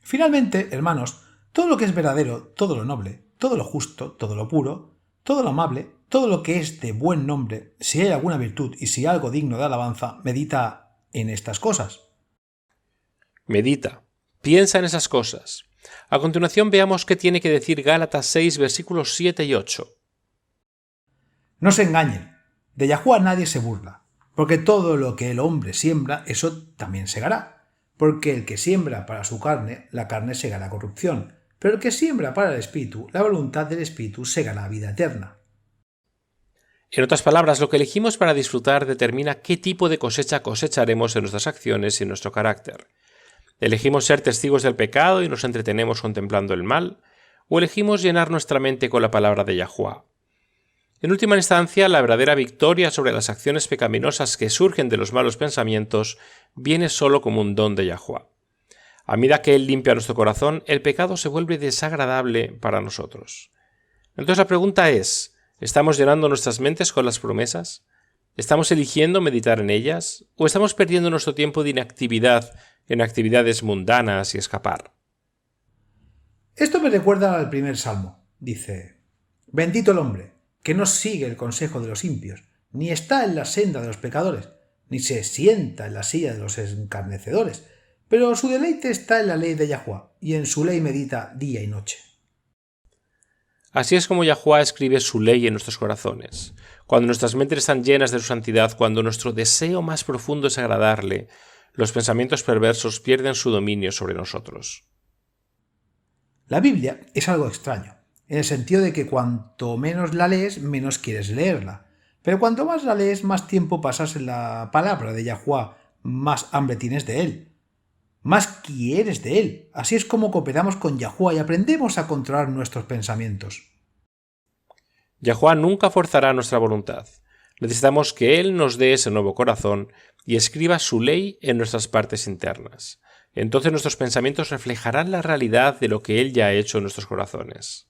Finalmente, hermanos, todo lo que es verdadero, todo lo noble, todo lo justo, todo lo puro, todo lo amable, todo lo que es de buen nombre, si hay alguna virtud y si hay algo digno de alabanza, medita en estas cosas. Medita, piensa en esas cosas. A continuación veamos qué tiene que decir Gálatas 6, versículos 7 y 8. No se engañen, de Yahuwah nadie se burla, porque todo lo que el hombre siembra, eso también segará. Porque el que siembra para su carne, la carne segará corrupción, pero el que siembra para el espíritu, la voluntad del espíritu segará vida eterna. En otras palabras, lo que elegimos para disfrutar determina qué tipo de cosecha cosecharemos en nuestras acciones y en nuestro carácter. ¿Elegimos ser testigos del pecado y nos entretenemos contemplando el mal? ¿O elegimos llenar nuestra mente con la palabra de Yahuwah? En última instancia, la verdadera victoria sobre las acciones pecaminosas que surgen de los malos pensamientos viene solo como un don de Yahuwah. A medida que Él limpia nuestro corazón, el pecado se vuelve desagradable para nosotros. Entonces la pregunta es, ¿estamos llenando nuestras mentes con las promesas? ¿Estamos eligiendo meditar en ellas? ¿O estamos perdiendo nuestro tiempo de inactividad en actividades mundanas y escapar? Esto me recuerda al primer salmo. Dice: bendito el hombre, que no sigue el consejo de los impios, ni está en la senda de los pecadores, ni se sienta en la silla de los escarnecedores, pero su deleite está en la ley de Yahuwah, y en su ley medita día y noche. Así es como Yahuwah escribe su ley en nuestros corazones. Cuando nuestras mentes están llenas de su santidad, cuando nuestro deseo más profundo es agradarle, los pensamientos perversos pierden su dominio sobre nosotros. La Biblia es algo extraño, en el sentido de que cuanto menos la lees, menos quieres leerla. Pero cuanto más la lees, más tiempo pasas en la palabra de Yahuwah, más hambre tienes de él, más quieres de él. Así es como cooperamos con Yahuwah y aprendemos a controlar nuestros pensamientos. Yahuwah nunca forzará nuestra voluntad. Necesitamos que Él nos dé ese nuevo corazón y escriba su ley en nuestras partes internas. Entonces nuestros pensamientos reflejarán la realidad de lo que Él ya ha hecho en nuestros corazones.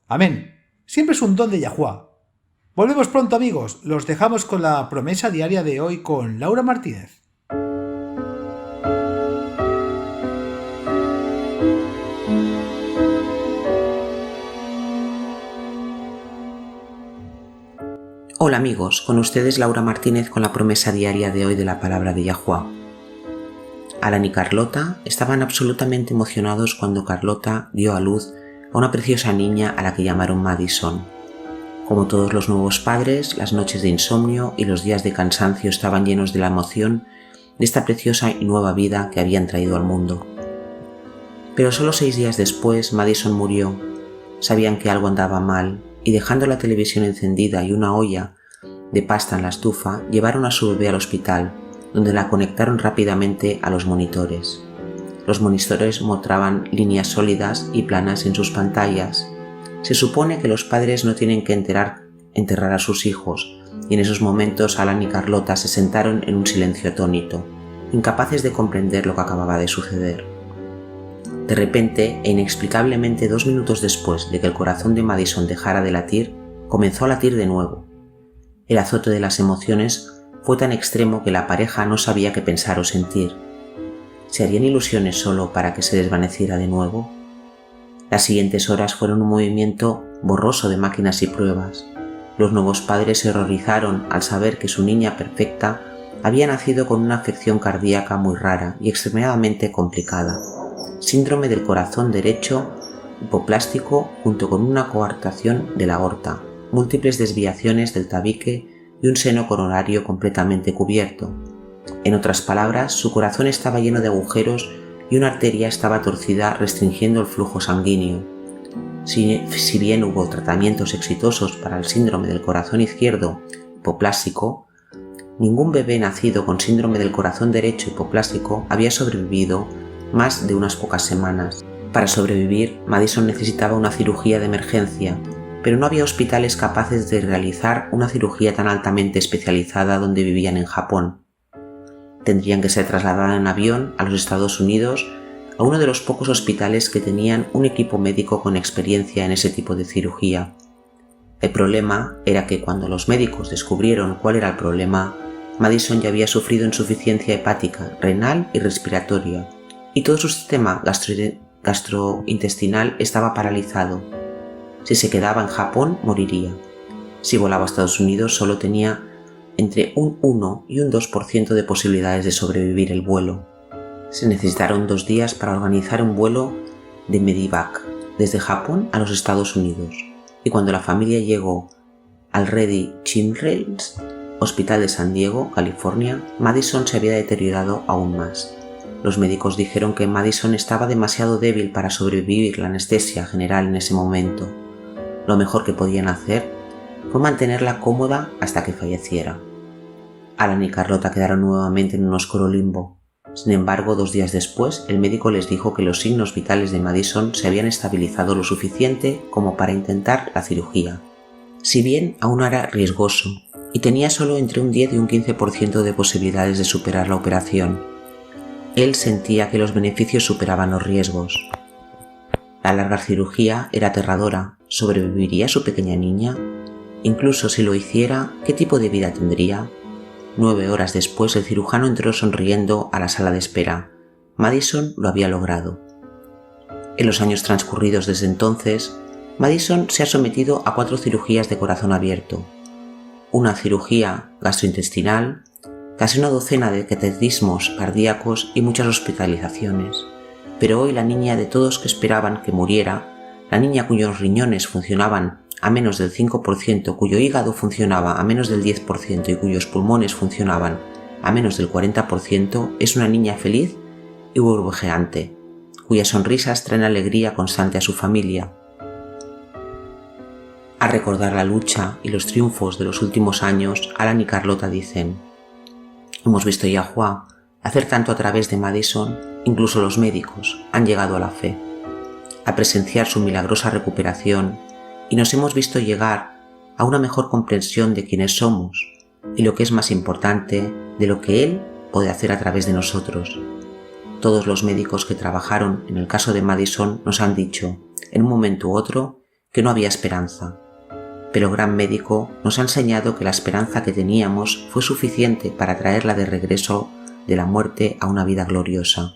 Amén. Siempre es un don de Yahuwah. Volvemos pronto, amigos. Los dejamos con la promesa diaria de hoy con Laura Martínez. Hola amigos, con ustedes Laura Martínez con la promesa diaria de hoy de la palabra de Yahuwah. Alan y Carlota estaban absolutamente emocionados cuando Carlota dio a luz a una preciosa niña a la que llamaron Madison. Como todos los nuevos padres, las noches de insomnio y los días de cansancio estaban llenos de la emoción de esta preciosa y nueva vida que habían traído al mundo. Pero solo 6 días después Madison murió. Sabían que algo andaba mal y dejando la televisión encendida y una olla de pasta en la estufa, llevaron a su bebé al hospital, donde la conectaron rápidamente a los monitores. Los monitores mostraban líneas sólidas y planas en sus pantallas. Se supone que los padres no tienen que enterrar a sus hijos, y en esos momentos Alan y Carlota se sentaron en un silencio atónito, incapaces de comprender lo que acababa de suceder. De repente e inexplicablemente, 2 minutos después de que el corazón de Madison dejara de latir, comenzó a latir de nuevo. El azote de las emociones fue tan extremo que la pareja no sabía qué pensar o sentir. ¿Se harían ilusiones solo para que se desvaneciera de nuevo? Las siguientes horas fueron un movimiento borroso de máquinas y pruebas. Los nuevos padres se horrorizaron al saber que su niña perfecta había nacido con una afección cardíaca muy rara y extremadamente complicada, síndrome del corazón derecho hipoplástico junto con una coartación de la aorta, múltiples desviaciones del tabique y un seno coronario completamente cubierto. En otras palabras, su corazón estaba lleno de agujeros y una arteria estaba torcida restringiendo el flujo sanguíneo. Si bien hubo tratamientos exitosos para el síndrome del corazón izquierdo hipoplástico, ningún bebé nacido con síndrome del corazón derecho hipoplástico había sobrevivido más de unas pocas semanas. Para sobrevivir, Madison necesitaba una cirugía de emergencia, pero no había hospitales capaces de realizar una cirugía tan altamente especializada donde vivían en Japón. Tendrían que ser trasladadas en avión a los Estados Unidos a uno de los pocos hospitales que tenían un equipo médico con experiencia en ese tipo de cirugía. El problema era que cuando los médicos descubrieron cuál era el problema, Madison ya había sufrido insuficiencia hepática, renal y respiratoria, y todo su sistema gastrointestinal estaba paralizado. Si se quedaba en Japón, moriría. Si volaba a Estados Unidos, solo tenía entre un 1 y un 2% de posibilidades de sobrevivir el vuelo. Se necesitaron 2 días para organizar un vuelo de Medivac desde Japón a los Estados Unidos, y cuando la familia llegó al Ready Children's Hospital de San Diego, California, Madison se había deteriorado aún más. Los médicos dijeron que Madison estaba demasiado débil para sobrevivir la anestesia general en ese momento. Lo mejor que podían hacer fue mantenerla cómoda hasta que falleciera. Alan y Carlota quedaron nuevamente en un oscuro limbo. Sin embargo, 2 días después, el médico les dijo que los signos vitales de Madison se habían estabilizado lo suficiente como para intentar la cirugía. Si bien aún era riesgoso, y tenía solo entre un 10 y un 15% de posibilidades de superar la operación, él sentía que los beneficios superaban los riesgos. La larga cirugía era aterradora. ¿Sobreviviría su pequeña niña? Incluso si lo hiciera, ¿qué tipo de vida tendría? 9 horas después, el cirujano entró sonriendo a la sala de espera. Madison lo había logrado. En los años transcurridos desde entonces, Madison se ha sometido a 4 cirugías de corazón abierto, una cirugía gastrointestinal, casi una docena de cateterismos cardíacos y muchas hospitalizaciones. Pero hoy la niña de todos que esperaban que muriera, la niña cuyos riñones funcionaban a menos del 5%, cuyo hígado funcionaba a menos del 10% y cuyos pulmones funcionaban a menos del 40%, es una niña feliz y burbujeante, cuyas sonrisas traen alegría constante a su familia. Al recordar la lucha y los triunfos de los últimos años, Alan y Carlota dicen: hemos visto a Yahweh hacer tanto a través de Madison, incluso los médicos han llegado a la fe, a presenciar su milagrosa recuperación, y nos hemos visto llegar a una mejor comprensión de quiénes somos y, lo que es más importante, de lo que Él puede hacer a través de nosotros. Todos los médicos que trabajaron en el caso de Madison nos han dicho, en un momento u otro, que no había esperanza. Pero el gran médico nos ha enseñado que la esperanza que teníamos fue suficiente para traerla de regreso de la muerte a una vida gloriosa.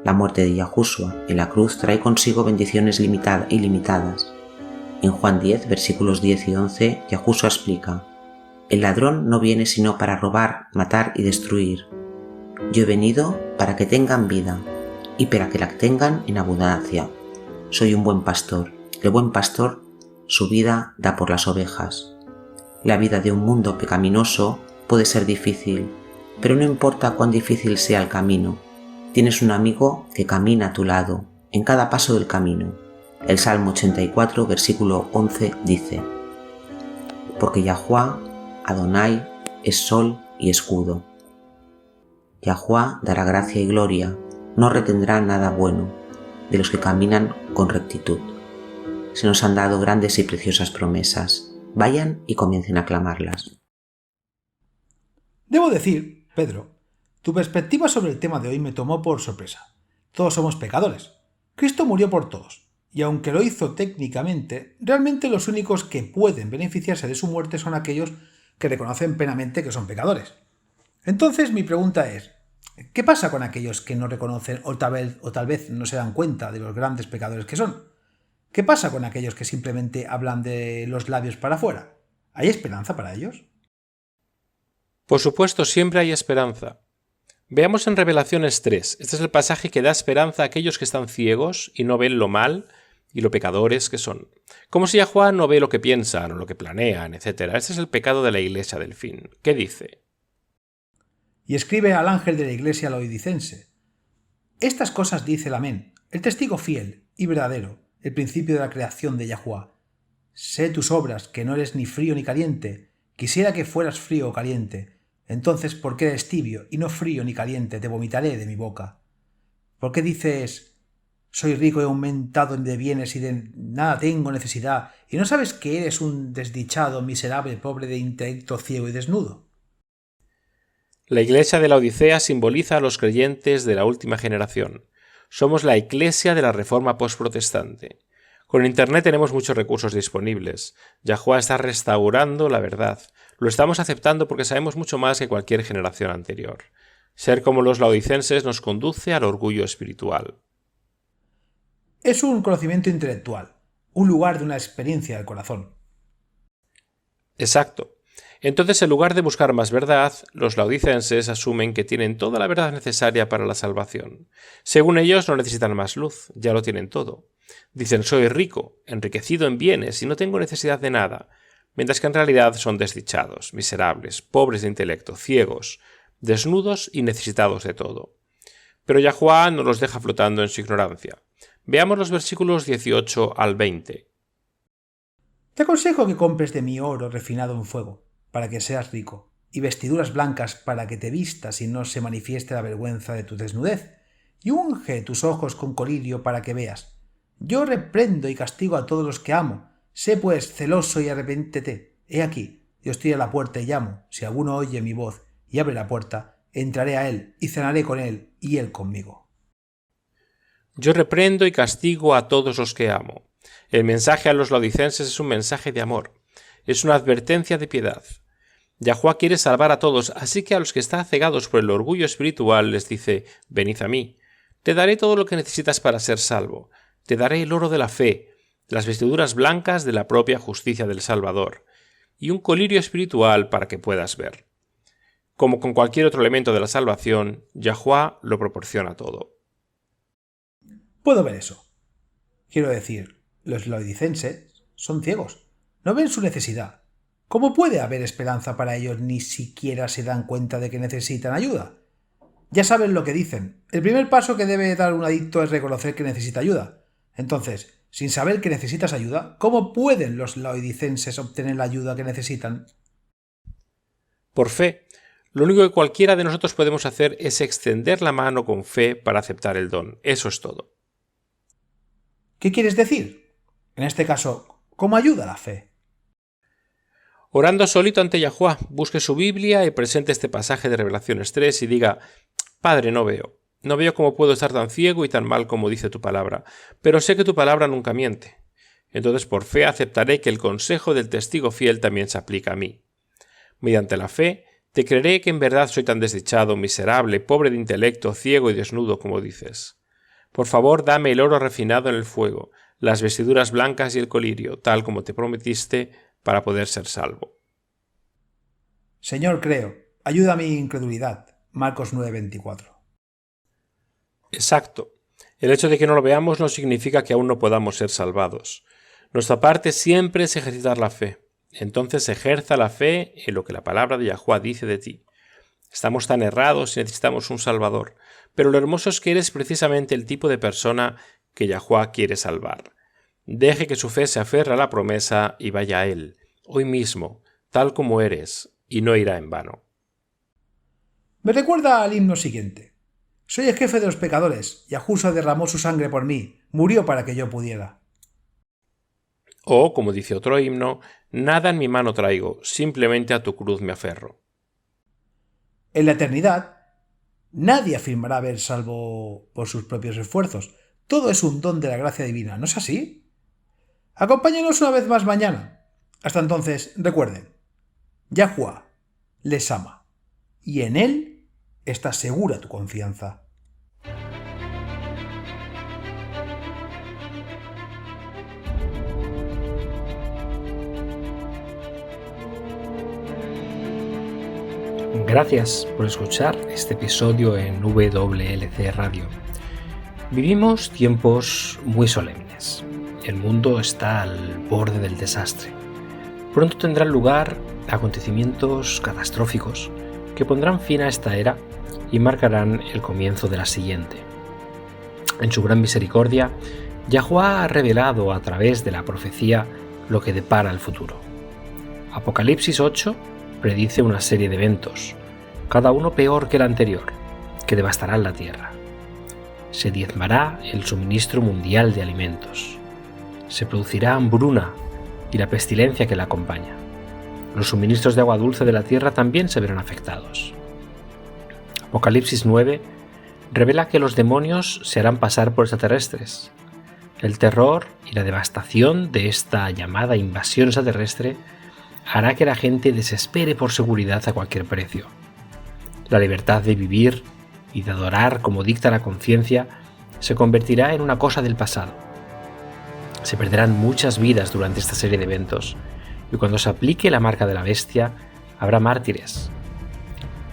La muerte de Yahushua en la cruz trae consigo bendiciones ilimitadas. En Juan 10, versículos 10 y 11, Yahushua explica: el ladrón no viene sino para robar, matar y destruir. Yo he venido para que tengan vida y para que la tengan en abundancia. Soy un buen pastor. El buen pastor su vida da por las ovejas. La vida de un mundo pecaminoso puede ser difícil, pero no importa cuán difícil sea el camino. Tienes un amigo que camina a tu lado, en cada paso del camino. El Salmo 84, versículo 11 dice: porque Yahweh, Adonai, es sol y escudo. Yahweh dará gracia y gloria, no retendrá nada bueno de los que caminan con rectitud. Se nos han dado grandes y preciosas promesas. Vayan y comiencen a clamarlas. Debo decir, Pedro, tu perspectiva sobre el tema de hoy me tomó por sorpresa. Todos somos pecadores. Cristo murió por todos, y aunque lo hizo técnicamente, realmente los únicos que pueden beneficiarse de su muerte son aquellos que reconocen plenamente que son pecadores. Entonces mi pregunta es, ¿qué pasa con aquellos que no reconocen o tal vez no se dan cuenta de los grandes pecadores que son? ¿Qué pasa con aquellos que simplemente hablan de los labios para afuera? ¿Hay esperanza para ellos? Por supuesto, siempre hay esperanza. Veamos en Revelaciones 3. Este es el pasaje que da esperanza a aquellos que están ciegos y no ven lo mal y lo pecadores que son. Como si Yahuwah no ve lo que piensan o lo que planean, etc. Este es el pecado de la iglesia del fin. ¿Qué dice? Y escribe al ángel de la iglesia laodicense: estas cosas dice el Amén, el testigo fiel y verdadero, el principio de la creación de Yahuwah. Sé tus obras, que no eres ni frío ni caliente. Quisiera que fueras frío o caliente. Entonces, ¿por qué eres tibio y no frío ni caliente? Te vomitaré de mi boca. ¿Por qué dices, soy rico y aumentado de bienes y de nada tengo necesidad, y no sabes que eres un desdichado, miserable, pobre de intelecto, ciego y desnudo? La iglesia de la Odisea simboliza a los creyentes de la última generación. Somos la iglesia de la reforma postprotestante. Con Internet tenemos muchos recursos disponibles. Yahuwah está restaurando la verdad. Lo estamos aceptando porque sabemos mucho más que cualquier generación anterior. Ser como los laodicenses nos conduce al orgullo espiritual. Es un conocimiento intelectual, un lugar de una experiencia del corazón. Exacto. Entonces, en lugar de buscar más verdad, los laodicenses asumen que tienen toda la verdad necesaria para la salvación. Según ellos, no necesitan más luz, ya lo tienen todo. Dicen, soy rico, enriquecido en bienes y no tengo necesidad de nada, mientras que en realidad son desdichados, miserables, pobres de intelecto, ciegos, desnudos y necesitados de todo. Pero Yahuwah no los deja flotando en su ignorancia. Veamos los versículos 18 al 20. Te aconsejo que compres de mí oro refinado en fuego, para que seas rico, y vestiduras blancas para que te vistas y no se manifieste la vergüenza de tu desnudez, y unge tus ojos con colirio para que veas. Yo reprendo y castigo a todos los que amo. Sé pues celoso y arrepéntete. He aquí, yo estoy a la puerta y llamo. Si alguno oye mi voz y abre la puerta, entraré a él y cenaré con él y él conmigo. Yo reprendo y castigo a todos los que amo. El mensaje a los laodicenses es un mensaje de amor. Es una advertencia de piedad. Yahuwah quiere salvar a todos, así que a los que están cegados por el orgullo espiritual les dice, venid a mí. Te daré todo lo que necesitas para ser salvo. Te daré el oro de la fe, las vestiduras blancas de la propia justicia del Salvador, y un colirio espiritual para que puedas ver. Como con cualquier otro elemento de la salvación, Yahuwah lo proporciona todo. Puedo ver eso. Quiero decir, los laodicenses son ciegos. No ven su necesidad. ¿Cómo puede haber esperanza para ellos? Ni siquiera se dan cuenta de que necesitan ayuda. Ya saben lo que dicen. El primer paso que debe dar un adicto es reconocer que necesita ayuda. Entonces, sin saber que necesitas ayuda, ¿cómo pueden los laodicenses obtener la ayuda que necesitan? Por fe. Lo único que cualquiera de nosotros podemos hacer es extender la mano con fe para aceptar el don. Eso es todo. ¿Qué quieres decir? En este caso, ¿cómo ayuda la fe? Orando solito ante Yahuwah, busque su Biblia y presente este pasaje de Revelaciones 3 y diga, Padre, no veo. No veo cómo puedo estar tan ciego y tan mal como dice tu palabra, pero sé que tu palabra nunca miente. Entonces por fe aceptaré que el consejo del testigo fiel también se aplica a mí. Mediante la fe, te creeré que en verdad soy tan desdichado, miserable, pobre de intelecto, ciego y desnudo como dices. Por favor, dame el oro refinado en el fuego, las vestiduras blancas y el colirio, tal como te prometiste, para poder ser salvo. Señor, creo. Ayuda a mi incredulidad. Marcos 9:24. Exacto. El hecho de que no lo veamos no significa que aún no podamos ser salvados. Nuestra parte siempre es ejercitar la fe. Entonces ejerza la fe en lo que la palabra de Yahuwah dice de ti. Estamos tan errados y necesitamos un Salvador, pero lo hermoso es que eres precisamente el tipo de persona que Yahuwah quiere salvar. Deje que su fe se aferre a la promesa y vaya a Él, hoy mismo, tal como eres, y no irá en vano. Me recuerda al himno siguiente. Soy el jefe de los pecadores. Yahushua derramó su sangre por mí. Murió para que yo pudiera. O, como dice otro himno, nada en mi mano traigo, simplemente a tu cruz me aferro. En la eternidad, nadie afirmará haber salvo por sus propios esfuerzos. Todo es un don de la gracia divina, ¿no es así? Acompáñanos una vez más mañana. Hasta entonces, recuerden, Yahuwah les ama, y en él está segura tu confianza. Gracias por escuchar este episodio en WLC Radio. Vivimos tiempos muy solemnes. El mundo está al borde del desastre. Pronto tendrán lugar acontecimientos catastróficos que pondrán fin a esta era y marcarán el comienzo de la siguiente. En su gran misericordia, Yahuwah ha revelado a través de la profecía lo que depara el futuro. Apocalipsis 8 predice una serie de eventos, cada uno peor que el anterior, que devastarán la tierra. Se diezmará el suministro mundial de alimentos. Se producirá hambruna y la pestilencia que la acompaña. Los suministros de agua dulce de la tierra también se verán afectados. Apocalipsis 9 revela que los demonios se harán pasar por extraterrestres. El terror y la devastación de esta llamada invasión extraterrestre hará que la gente desespere por seguridad a cualquier precio. La libertad de vivir y de adorar como dicta la conciencia se convertirá en una cosa del pasado. Se perderán muchas vidas durante esta serie de eventos, y cuando se aplique la marca de la bestia, habrá mártires.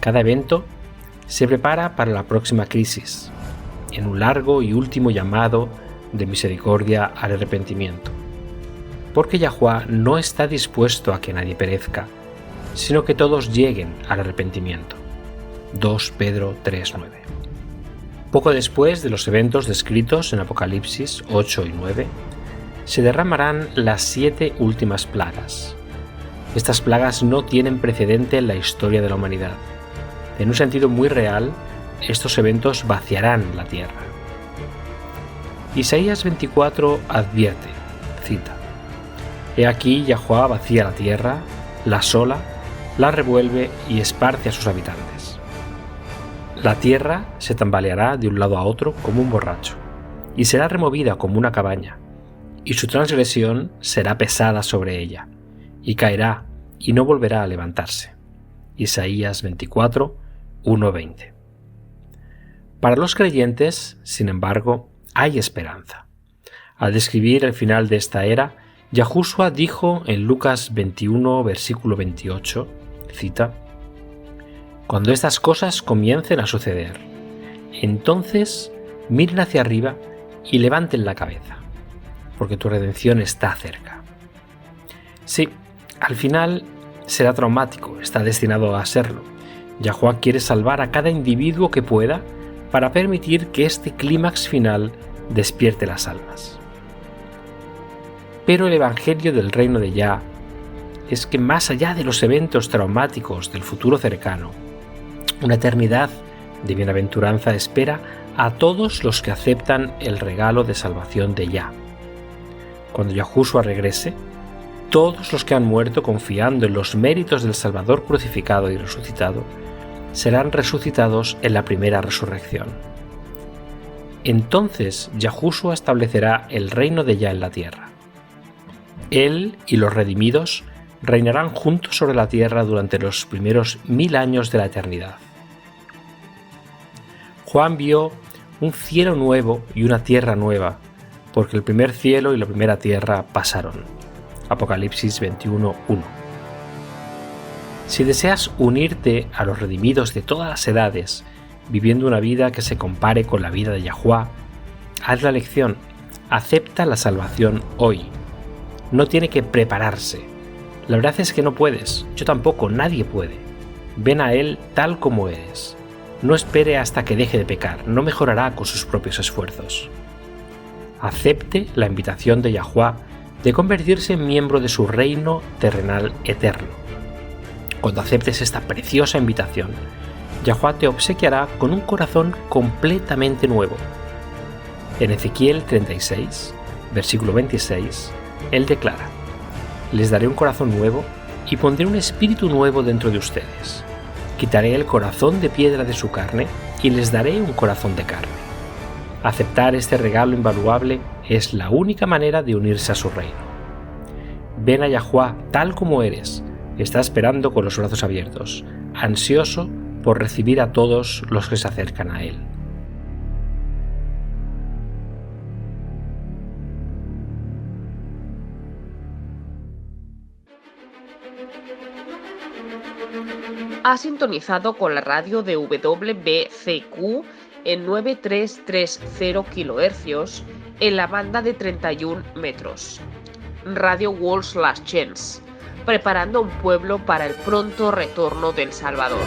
Cada evento se prepara para la próxima crisis, en un largo y último llamado de misericordia al arrepentimiento. Porque Yahuwah no está dispuesto a que nadie perezca, sino que todos lleguen al arrepentimiento. 2 Pedro 3:9. Poco después de los eventos descritos en Apocalipsis 8 y 9, se derramarán las 7 últimas plagas. Estas plagas no tienen precedente en la historia de la humanidad. En un sentido muy real, estos eventos vaciarán la tierra. Isaías 24 advierte, cita: He aquí Yahuwah vacía la tierra, la asola, la revuelve y esparce a sus habitantes. La tierra se tambaleará de un lado a otro como un borracho, y será removida como una cabaña, y su transgresión será pesada sobre ella, y caerá, y no volverá a levantarse. Isaías 24, 1-20. Para los creyentes, sin embargo, hay esperanza. Al describir el final de esta era, Yahushua dijo en Lucas 21, versículo 28, cita: Cuando estas cosas comiencen a suceder, entonces miren hacia arriba y levanten la cabeza, porque tu redención está cerca. Sí, al final será traumático, está destinado a serlo. Yahuwah quiere salvar a cada individuo que pueda para permitir que este clímax final despierte las almas. Pero el evangelio del reino de Yah es que más allá de los eventos traumáticos del futuro cercano, una eternidad de bienaventuranza espera a todos los que aceptan el regalo de salvación de Yah. Cuando Yahushua regrese, todos los que han muerto confiando en los méritos del Salvador crucificado y resucitado serán resucitados en la primera resurrección. Entonces Yahushua establecerá el reino de Yah en la tierra. Él y los redimidos reinarán juntos sobre la tierra durante los primeros 1000 años de la eternidad. Juan vio un cielo nuevo y una tierra nueva, porque el primer cielo y la primera tierra pasaron. Apocalipsis 21:1. Si deseas unirte a los redimidos de todas las edades, viviendo una vida que se compare con la vida de Yahuwah, haz la elección, acepta la salvación hoy. No tiene que prepararse. La verdad es que no puedes, yo tampoco, nadie puede. Ven a Él tal como eres. No espere hasta que deje de pecar, no mejorará con sus propios esfuerzos. Acepte la invitación de Yahuwah de convertirse en miembro de su reino terrenal eterno. Cuando aceptes esta preciosa invitación, Yahuwá te obsequiará con un corazón completamente nuevo. En Ezequiel 36, versículo 26, Él declara: les daré un corazón nuevo y pondré un espíritu nuevo dentro de ustedes. Quitaré el corazón de piedra de su carne y les daré un corazón de carne. Aceptar este regalo invaluable es la única manera de unirse a su reino. Ven a Yahuwá tal como eres. Está esperando con los brazos abiertos, ansioso por recibir a todos los que se acercan a Él. Ha sintonizado con la radio de WBCQ en 9330 kHz en la banda de 31 metros. Radio World's Last Chance, preparando un pueblo para el pronto retorno del Salvador.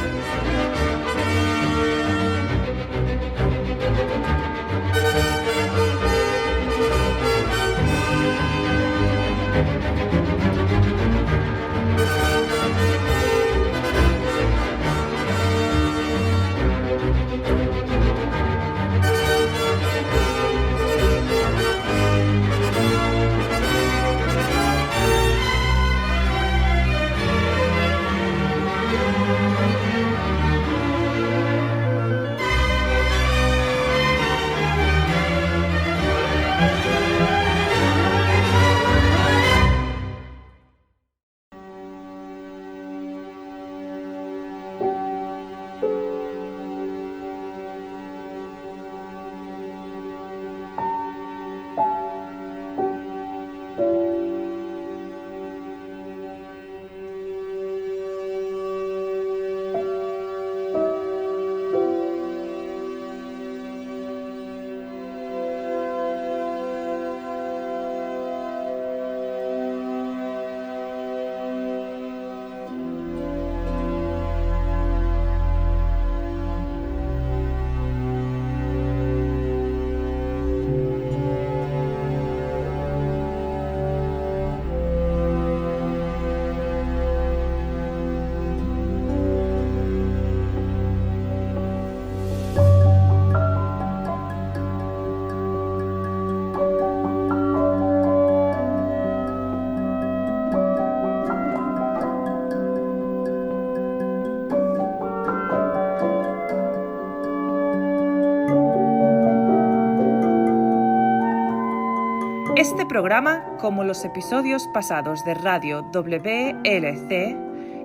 Este programa, como los episodios pasados de Radio WLC,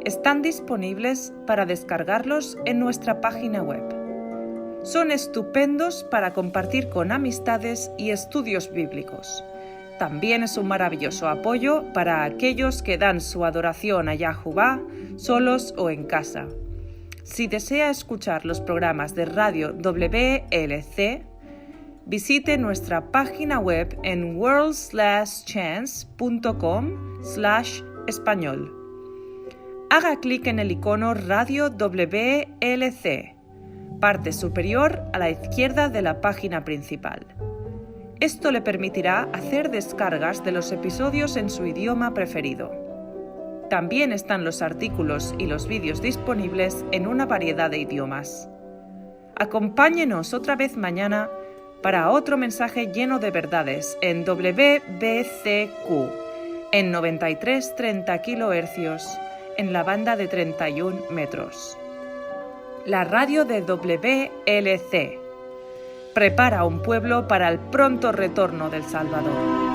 están disponibles para descargarlos en nuestra página web. Son estupendos para compartir con amistades y estudios bíblicos. También es un maravilloso apoyo para aquellos que dan su adoración a Yahuwá solos o en casa. Si desea escuchar los programas de Radio WLC, visite nuestra página web en worldslastchance.com/español. Haga clic en el icono Radio WLC, parte superior a la izquierda de la página principal. Esto le permitirá hacer descargas de los episodios en su idioma preferido. También están los artículos y los vídeos disponibles en una variedad de idiomas. Acompáñenos otra vez mañana para otro mensaje lleno de verdades en WBCQ, en 9330 kHz, en la banda de 31 metros. La radio de WLC prepara un pueblo para el pronto retorno del Salvador.